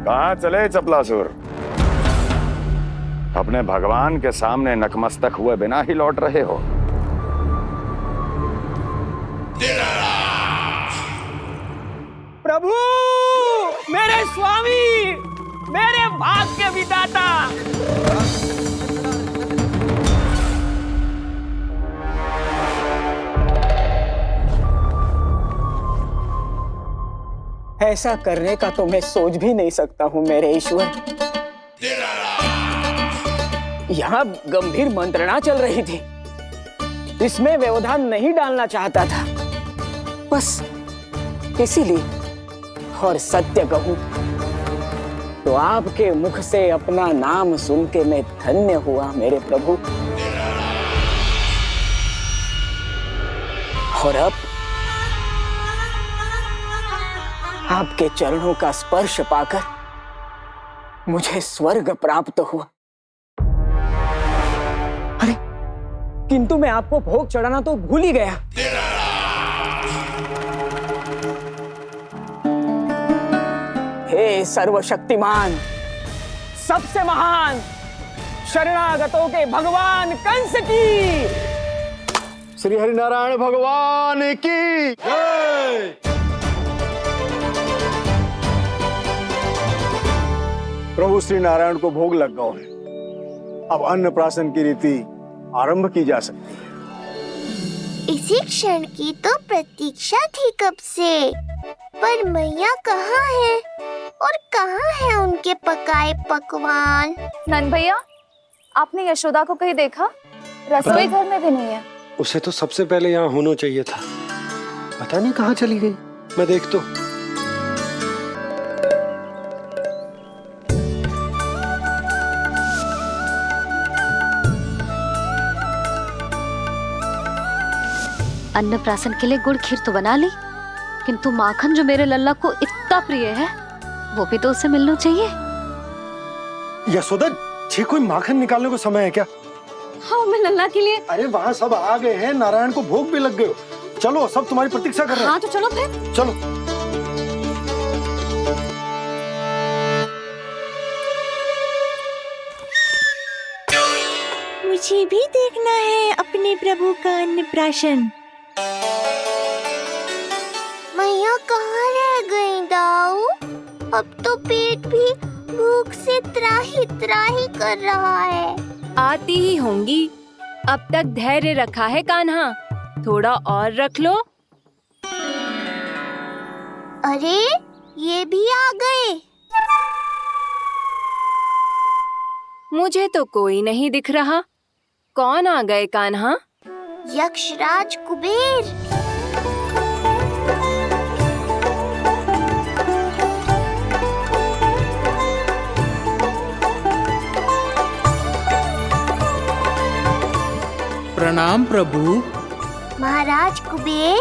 कहाँ चले चपलासुर? अपने भगवान के सामने नतमस्तक हुए बिना ही लौट रहे हो। प्रभु, मेरे स्वामी, मेरे भाग्य विधाता। ऐसा करने का तो मैं सोच भी नहीं सकता हूँ मेरे ईश्वर। यहाँ गंभीर मंत्रणा चल रही थी, इसमें व्यवधान नहीं डालना चाहता था, बस इसीलिए। और सत्य कहूं तो आपके मुख से अपना नाम सुन के मैं धन्य हुआ मेरे प्रभु। और अब आपके चरणों का स्पर्श पाकर मुझे स्वर्ग प्राप्त हुआ। अरे किंतु मैं आपको भोग चढ़ाना तो भूल ही गया। हे सर्वशक्तिमान, सबसे महान, शरणागतों के भगवान कंस की, श्री हरिनारायण भगवान की जय। प्रभु श्री नारायण को भोग लग गया है, अब अन्नप्राशन की रीति आरंभ की जा सकती है। इसी क्षण की तो प्रतीक्षा थी कब से, पर मैया कहाँ है और कहाँ है उनके पकाए पकवान? नंद भैया, आपने यशोदा को कहीं देखा? रसोई घर में भी नहीं है। उसे तो सबसे पहले यहाँ होना चाहिए था, पता नहीं कहाँ चली गई। मैं देख तो। अन्नप्राशन के लिए गुड़ खीर तो बना ली, किंतु माखन जो मेरे लल्ला को इतना प्रिय है वो भी तो उसे मिलना चाहिए। यशोदा जी, कोई माखन निकालने को समय है क्या? हाँ, मैं लल्ला के लिए। अरे वहाँ सब आ गए हैं, नारायण को भोग भी लग गए हो। चलो, सब तुम्हारी प्रतीक्षा कर रहे हैं। हाँ तो चलो फिर। चलो। मुझे भी देखना है अपने प्रभु का अन्नप्राशन। मैया कहाँ रह गई दाऊ? अब तो पेट भी भूख से त्राही त्राही कर रहा है। आती ही होंगी, अब तक धैर्य रखा है कान्हा, थोड़ा और रख लो। अरे ये भी आ गए। मुझे तो कोई नहीं दिख रहा, कौन आ गए कान्हा? यक्षराज कुबेर। प्रणाम प्रभु। महाराज कुबेर,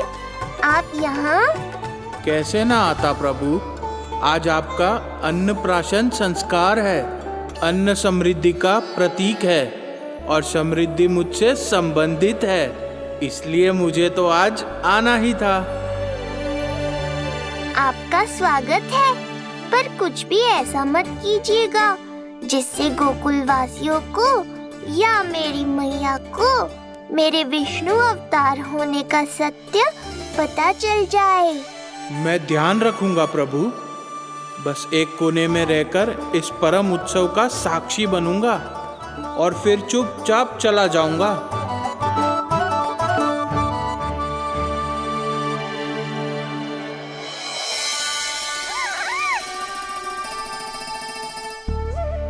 आप यहाँ? कैसे ना आता प्रभु। आज आपका अन्नप्राशन संस्कार है। अन्न समृद्धि का प्रतीक है और समृद्धि मुझसे संबंधित है, इसलिए मुझे तो आज आना ही था। आपका स्वागत है, पर कुछ भी ऐसा मत कीजिएगा जिससे गोकुल वासियों को या मेरी मैया को मेरे विष्णु अवतार होने का सत्य पता चल जाए। मैं ध्यान रखूंगा प्रभु। बस एक कोने में रहकर इस परम उत्सव का साक्षी बनूंगा और फिर चुपचाप चला जाऊंगा।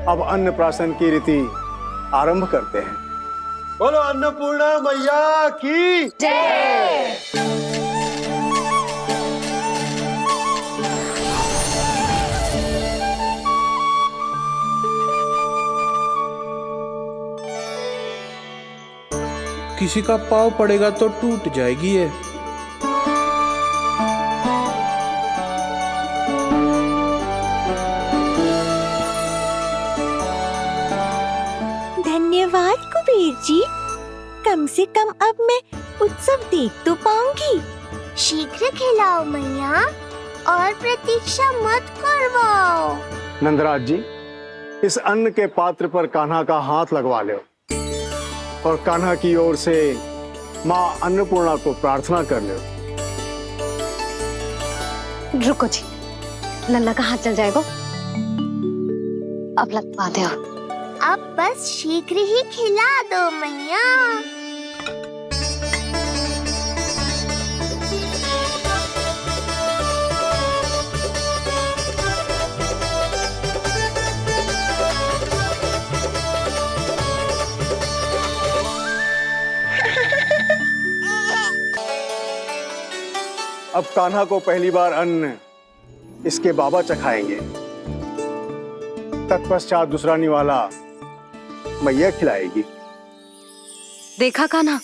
अब अन्नप्राशन की रीति आरंभ करते हैं। बोलो अन्नपूर्णा मैया की जय। किसी का पाँव पड़ेगा तो टूट जाएगी ये। धन्यवाद कुबेर जी, कम से कम अब मैं उत्सव देख तो पाऊंगी। शीघ्र खिलाओ मैया और प्रतीक्षा मत करवाओ। नंदराज जी, इस अन्न के पात्र पर कान्हा का हाथ लगवा लो और कान्हा की ओर से माँ अन्नपूर्णा को प्रार्थना कर लो। रुको जी, लल्ला का हाथ चल जाएगा। अब लगवा दो। अब बस शीघ्र ही खिला दो मैया। अब कान्हा को पहली बार अन्न इसके बाबा चखाएंगे। तत्पश्चात दूसरा निवाला मैया खिलाएगी। देखा कान्हा,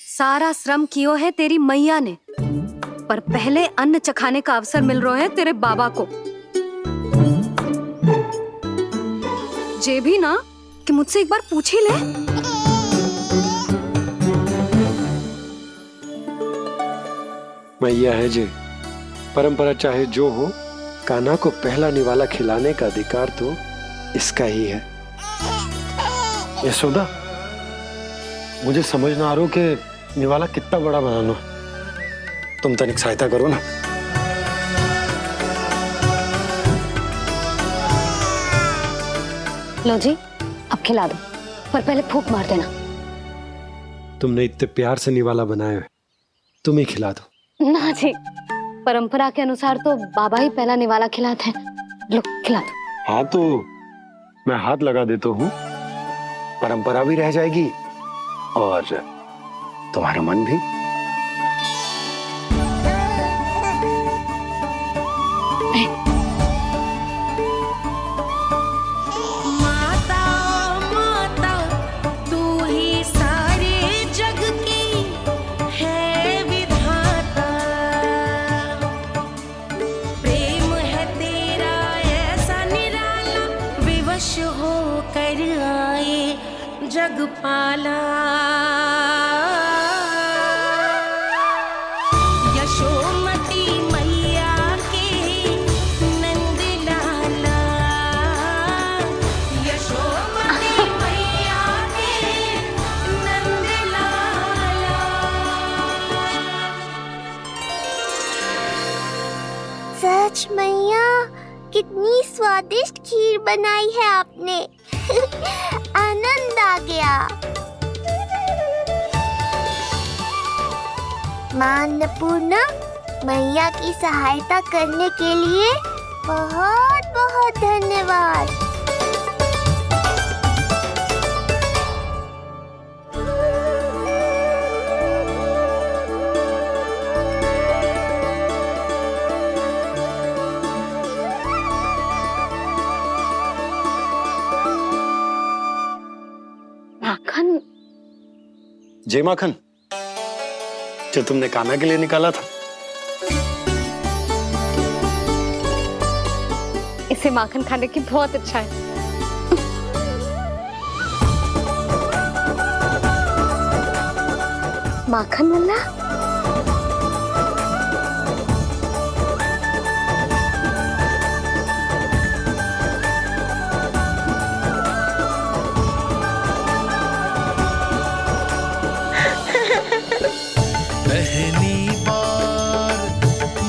सारा श्रम कियो है तेरी मैया ने, पर पहले अन्न चखाने का अवसर मिल रहा है तेरे बाबा को। जे भी ना कि मुझसे एक बार पूछ ही ले। मैया है जे, परंपरा चाहे जो हो, कान्हा को पहला निवाला खिलाने का अधिकार तो इसका ही है। यशोदा, मुझे समझ ना आ रहा कि निवाला कितना बड़ा बनाना। तुम तनिक सहायता करो ना। लो जी, अब खिला दो, पर पहले फूंक मार देना। तुमने इतने प्यार से निवाला बनाया है, तुम ही खिला दो। ना जी, परंपरा के अनुसार तो बाबा ही पहला निवाला खिलाते हैं। लो खिला दो। हाँ तो मैं हाथ लगा देता हूँ, परंपरा भी रह जाएगी और तुम्हारा मन भी। माता माता तू ही सारे जग की है विधाता, प्रेम है तेरा ऐसा निराला, विवश होकर आए जग पाला। यशोमती मैया के नंद लाला, यशोमती मैया के नंद लाला। सच मैया, कितनी स्वादिष्ट खीर बनाई है आपने। आनंद आ गया। मां अन्नपूर्णा, मैया की सहायता करने के लिए बहुत बहुत धन्यवाद। जे माखन जो तुमने कान्हा के लिए निकाला था। इसे माखन खाने की बहुत अच्छा है। माखन लल्ला, पहली बार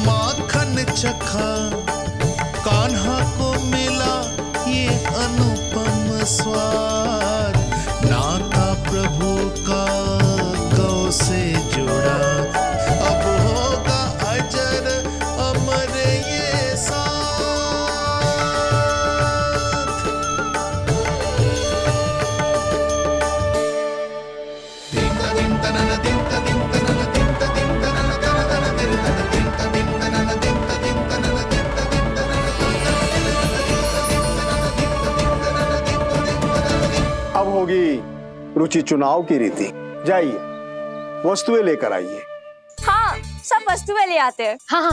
माखन चखा, कान्हा को मिला ये अनुपम स्वाद। नाता प्रभु का गौ से जुड़ा, अब होगा अजर अमर ये साथ। दिंका दिं तनन दिंका दिं तनन दिंका दिं तनन तनन दिंका दिं तनन दिंका दिं तनन दिंका दिं तनन। अब होगी रुचि चुनाव की रीति। जाइए वस्तुएं लेकर आइए। हाँ, सब वस्तुएं ले आते हैं। हाँ हाँ।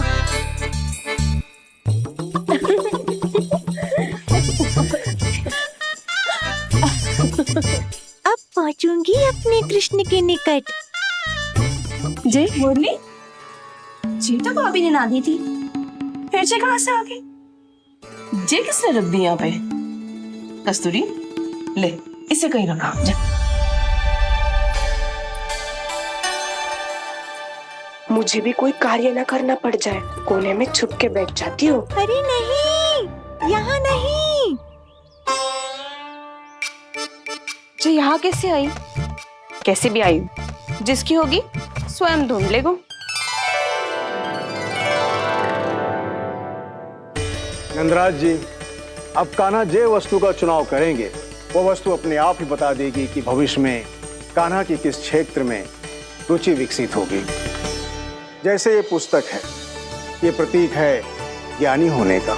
अब पहुंचूंगी अपने कृष्ण के निकट। जय मुरली, जी तो भाभी ने ना दी थी, फिर से कहाँ से आ गई? जे किसने रख दी यहाँ पे? कस्तूरी, ले इसे कहीं रखा जा। मुझे भी कोई कार्य न करना पड़ जाए, कोने में छुप के बैठ जाती हो। अरे नहीं, यहाँ नहीं। जो यहाँ कैसे आई? कैसे भी आई, जिसकी होगी स्वयं ढूंढ लेगो। नंदराज जी, अब कान्हा जे वस्तु का चुनाव करेंगे वो वस्तु अपने आप ही बता देगी कि भविष्य में कान्हा की किस क्षेत्र में रुचि विकसित होगी। जैसे ये पुस्तक है, ये प्रतीक है ज्ञानी होने का।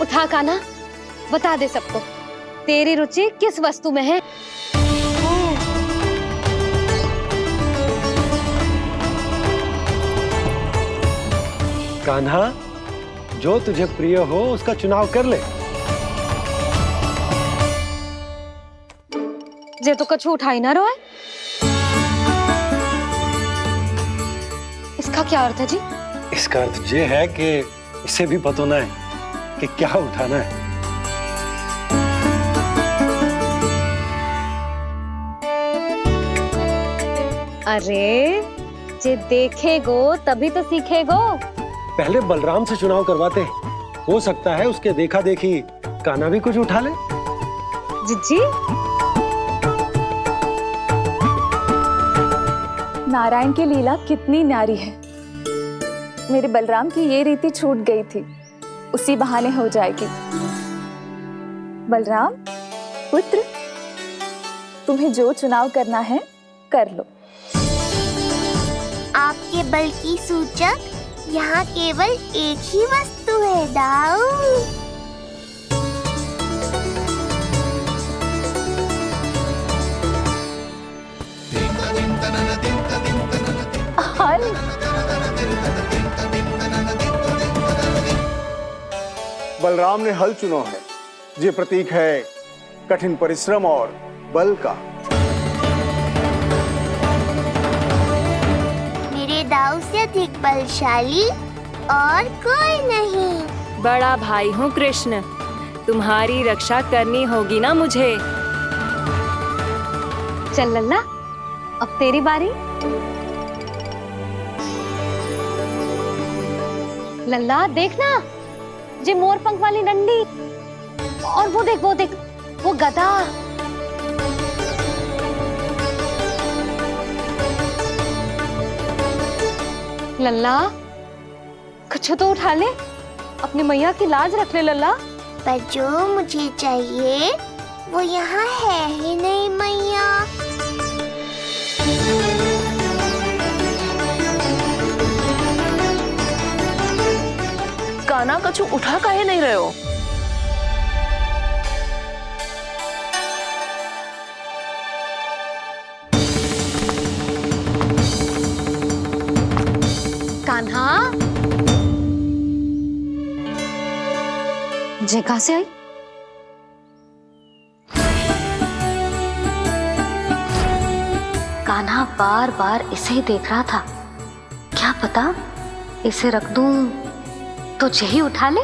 उठा कान्हा, बता दे सबको तेरी रुचि किस वस्तु में है। कान्हा, जो तुझे प्रिय हो उसका चुनाव कर ले। जे तो कछु उठाई ना रहा है। इसका क्या अर्थ है जी? इसका अर्थ ये है कि इसे भी पता ना है कि क्या उठाना है। अरे जे देखेगो तभी तो सीखेगो। पहले बलराम से चुनाव करवाते हैं, हो सकता है उसके देखा देखी कान्हा भी कुछ उठा ले। जीजी, नारायण की लीला कितनी न्यारी है। मेरे बलराम की ये रीति छूट गई थी, उसी बहाने हो जाएगी। बलराम पुत्र, तुम्हें जो चुनाव करना है कर लो। आपके बल की सूचक यहाँ केवल एक ही वस्तु है दाऊ। बलराम ने हल चुना है, ये प्रतीक है कठिन परिश्रम और बल का। मेरे दाऊ से अधिक बलशाली और कोई नहीं। बड़ा भाई हूँ कृष्ण, तुम्हारी रक्षा करनी होगी ना मुझे। चल लल्ला, अब तेरी बारी। लल्ला देखना, जे मोर पंख वाली डंडी, और वो देख वो गदा। लल्ला कुछ तो उठा ले, अपनी मैया की लाज रख ले लल्ला। पर जो मुझे चाहिए वो यहाँ है ही नहीं मैया। कान्हा कछु उठा काहे नहीं रहे हो? कान्हा जय कहाँ से आई? कान्हा बार बार इसे ही देख रहा था। क्या पता इसे रख दूं तो जय ही उठा ले।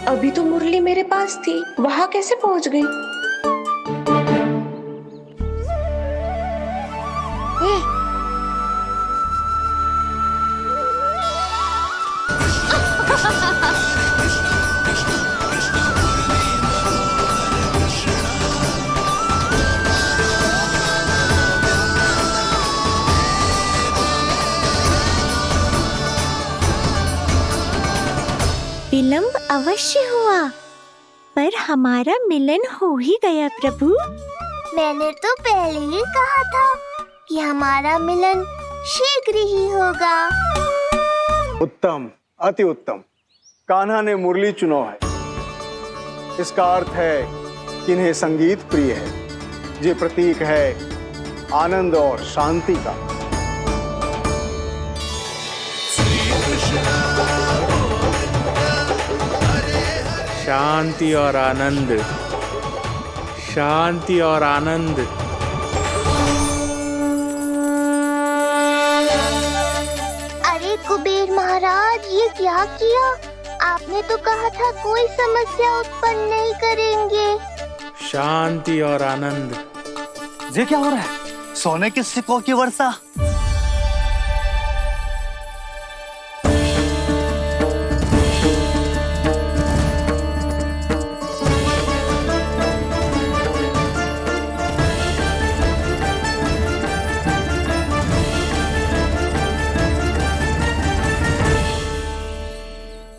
अभी तो मुरली मेरे पास थी, वहां कैसे पहुंच गई? विलंब अवश्य हुआ, पर हमारा मिलन हो ही गया प्रभु। मैंने तो पहले ही कहा था कि हमारा मिलन शीघ्र ही होगा। उत्तम, अति उत्तम। कान्हा ने मुरली चुना है, इसका अर्थ है कि इन्हें संगीत प्रिय है। ये प्रतीक है आनंद और शांति का। शांति और आनंद, शांति और आनंद। अरे कुबेर महाराज, ये क्या किया? आपने तो कहा था कोई समस्या उत्पन्न नहीं करेंगे। शांति और आनंद। ये क्या हो रहा है? सोने के सिक्कों की वर्षा।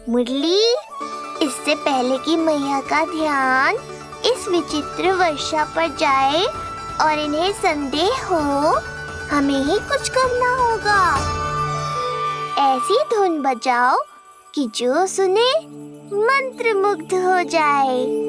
मुरली, इससे पहले कि मैया का ध्यान इस विचित्र वर्षा पर जाए और इन्हें संदेह हो, हमें ही कुछ करना होगा। ऐसी धुन बजाओ कि जो सुने मंत्र मुग्ध हो जाए।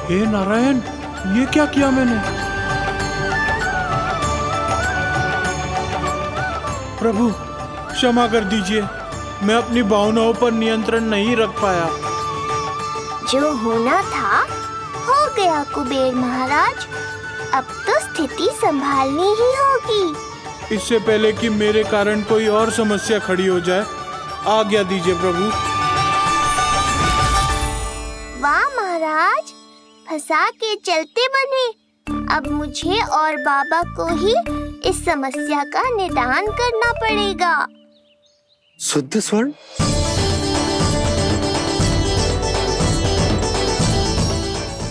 हे नारायण, ये क्या किया मैंने? प्रभु क्षमा कर दीजिए, मैं अपनी भावनाओं पर नियंत्रण नहीं रख पाया। जो होना था हो गया कुबेर महाराज। अब तो स्थिति संभालनी ही होगी। इससे पहले कि मेरे कारण कोई और समस्या खड़ी हो जाए, आज्ञा दीजिए प्रभु। वाह महाराज, फंसा के चलते बने। अब मुझे और बाबा को ही इस समस्या का निदान करना पड़ेगा। शुद्ध स्वर्ण?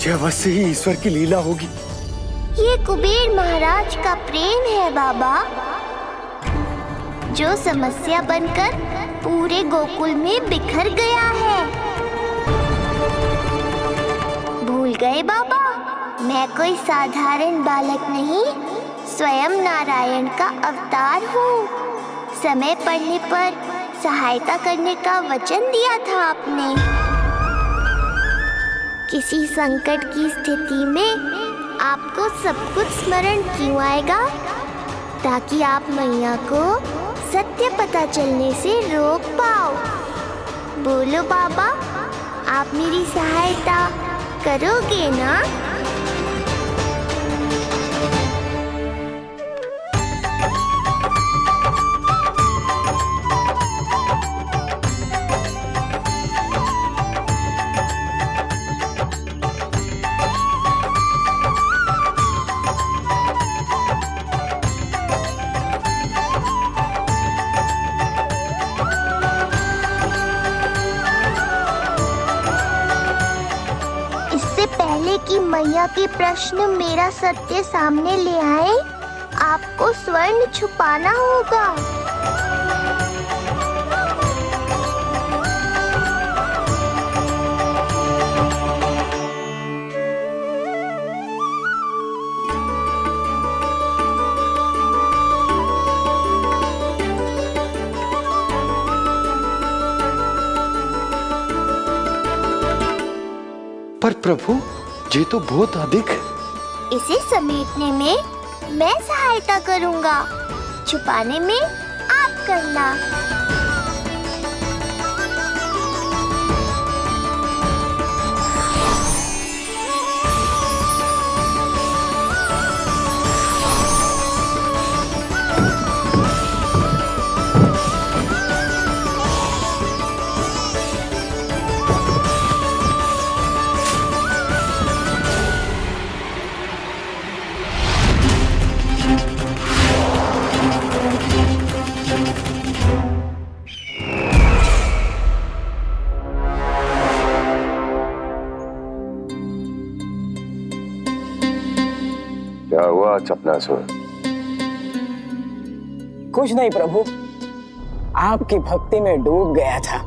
यह अवश्य ही ईश्वर की लीला होगी। ये कुबेर महाराज का प्रेम है बाबा, जो समस्या बनकर पूरे गोकुल में बिखर गया है। भूल गए बाबा, मैं कोई साधारण बालक नहीं, स्वयं नारायण का अवतार हूँ। समय पड़ने पर सहायता करने का वचन दिया था आपने। किसी संकट की स्थिति में आपको सब कुछ स्मरण क्यों आएगा? ताकि आप मैया को सत्य पता चलने से रोक पाओ। बोलो बाबा, आप मेरी सहायता करोगे ना? कि मैया के प्रश्न मेरा सत्य सामने ले आए, आपको स्वर्ण छुपाना होगा। पर प्रभु, ये तो बहुत अधिक। इसे समेटने में मैं सहायता करूंगा, छुपाने में आप करना। क्या हुआ चपलासुर? कुछ नहीं प्रभु, आपकी भक्ति में डूब गया था।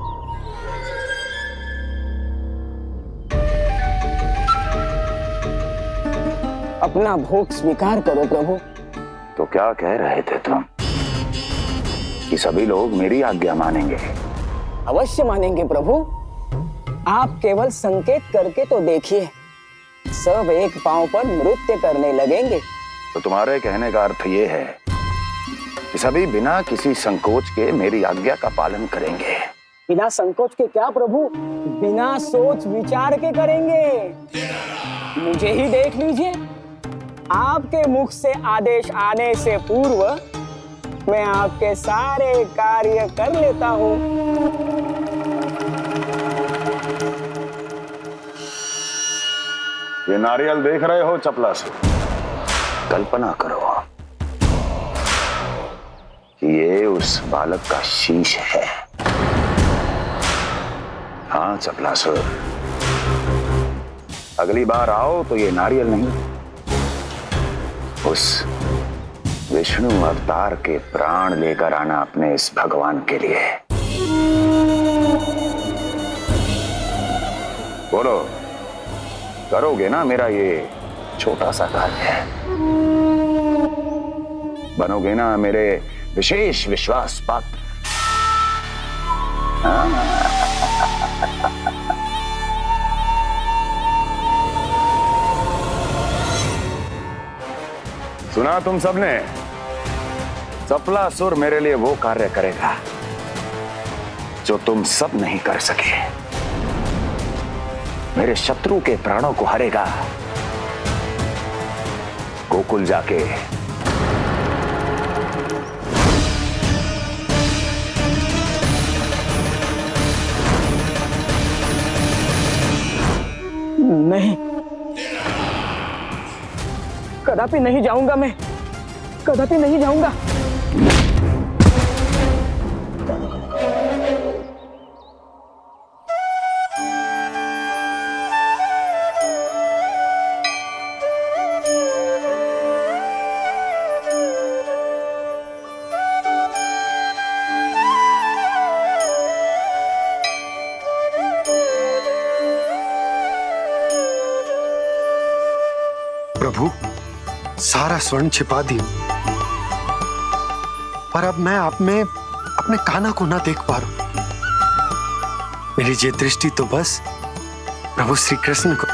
अपना भोग स्वीकार करो प्रभु। तो क्या कह रहे थे तुम कि सभी लोग मेरी आज्ञा मानेंगे? अवश्य मानेंगे प्रभु। आप केवल संकेत करके तो देखिए, सब एक पांव पर नृत्य करने लगेंगे। तो तुम्हारे कहने का अर्थ ये है कि सभी बिना किसी संकोच के मेरी आज्ञा का पालन करेंगे? बिना संकोच के क्या प्रभु, बिना सोच विचार के करेंगे। मुझे ही देख लीजिए, आपके मुख से आदेश आने से पूर्व मैं आपके सारे कार्य कर लेता हूँ। ये नारियल देख रहे हो चपलासुर? कल्पना करो कि ये उस बालक का शीश है। हाँ चपलासुर, अगली बार आओ तो ये नारियल नहीं, उस विष्णु अवतार के प्राण लेकर आना अपने इस भगवान के लिए। बोलो, करोगे ना मेरा ये छोटा सा कार्य? बनोगे ना मेरे विशेष विश्वास पात्र? सुना तुम सबने? चपलासुर मेरे लिए वो कार्य करेगा जो तुम सब नहीं कर सके। मेरे शत्रु के प्राणों को हरेगा। गोकुल जाके नहीं, कदापि नहीं जाऊंगा मैं, कदापि नहीं जाऊंगा। प्रभु, सारा स्वर्ण छिपा दी, पर अब मैं आप में अपने कान्हा को ना देख पा रहा हूं। मेरी ये दृष्टि तो बस प्रभु श्री कृष्ण को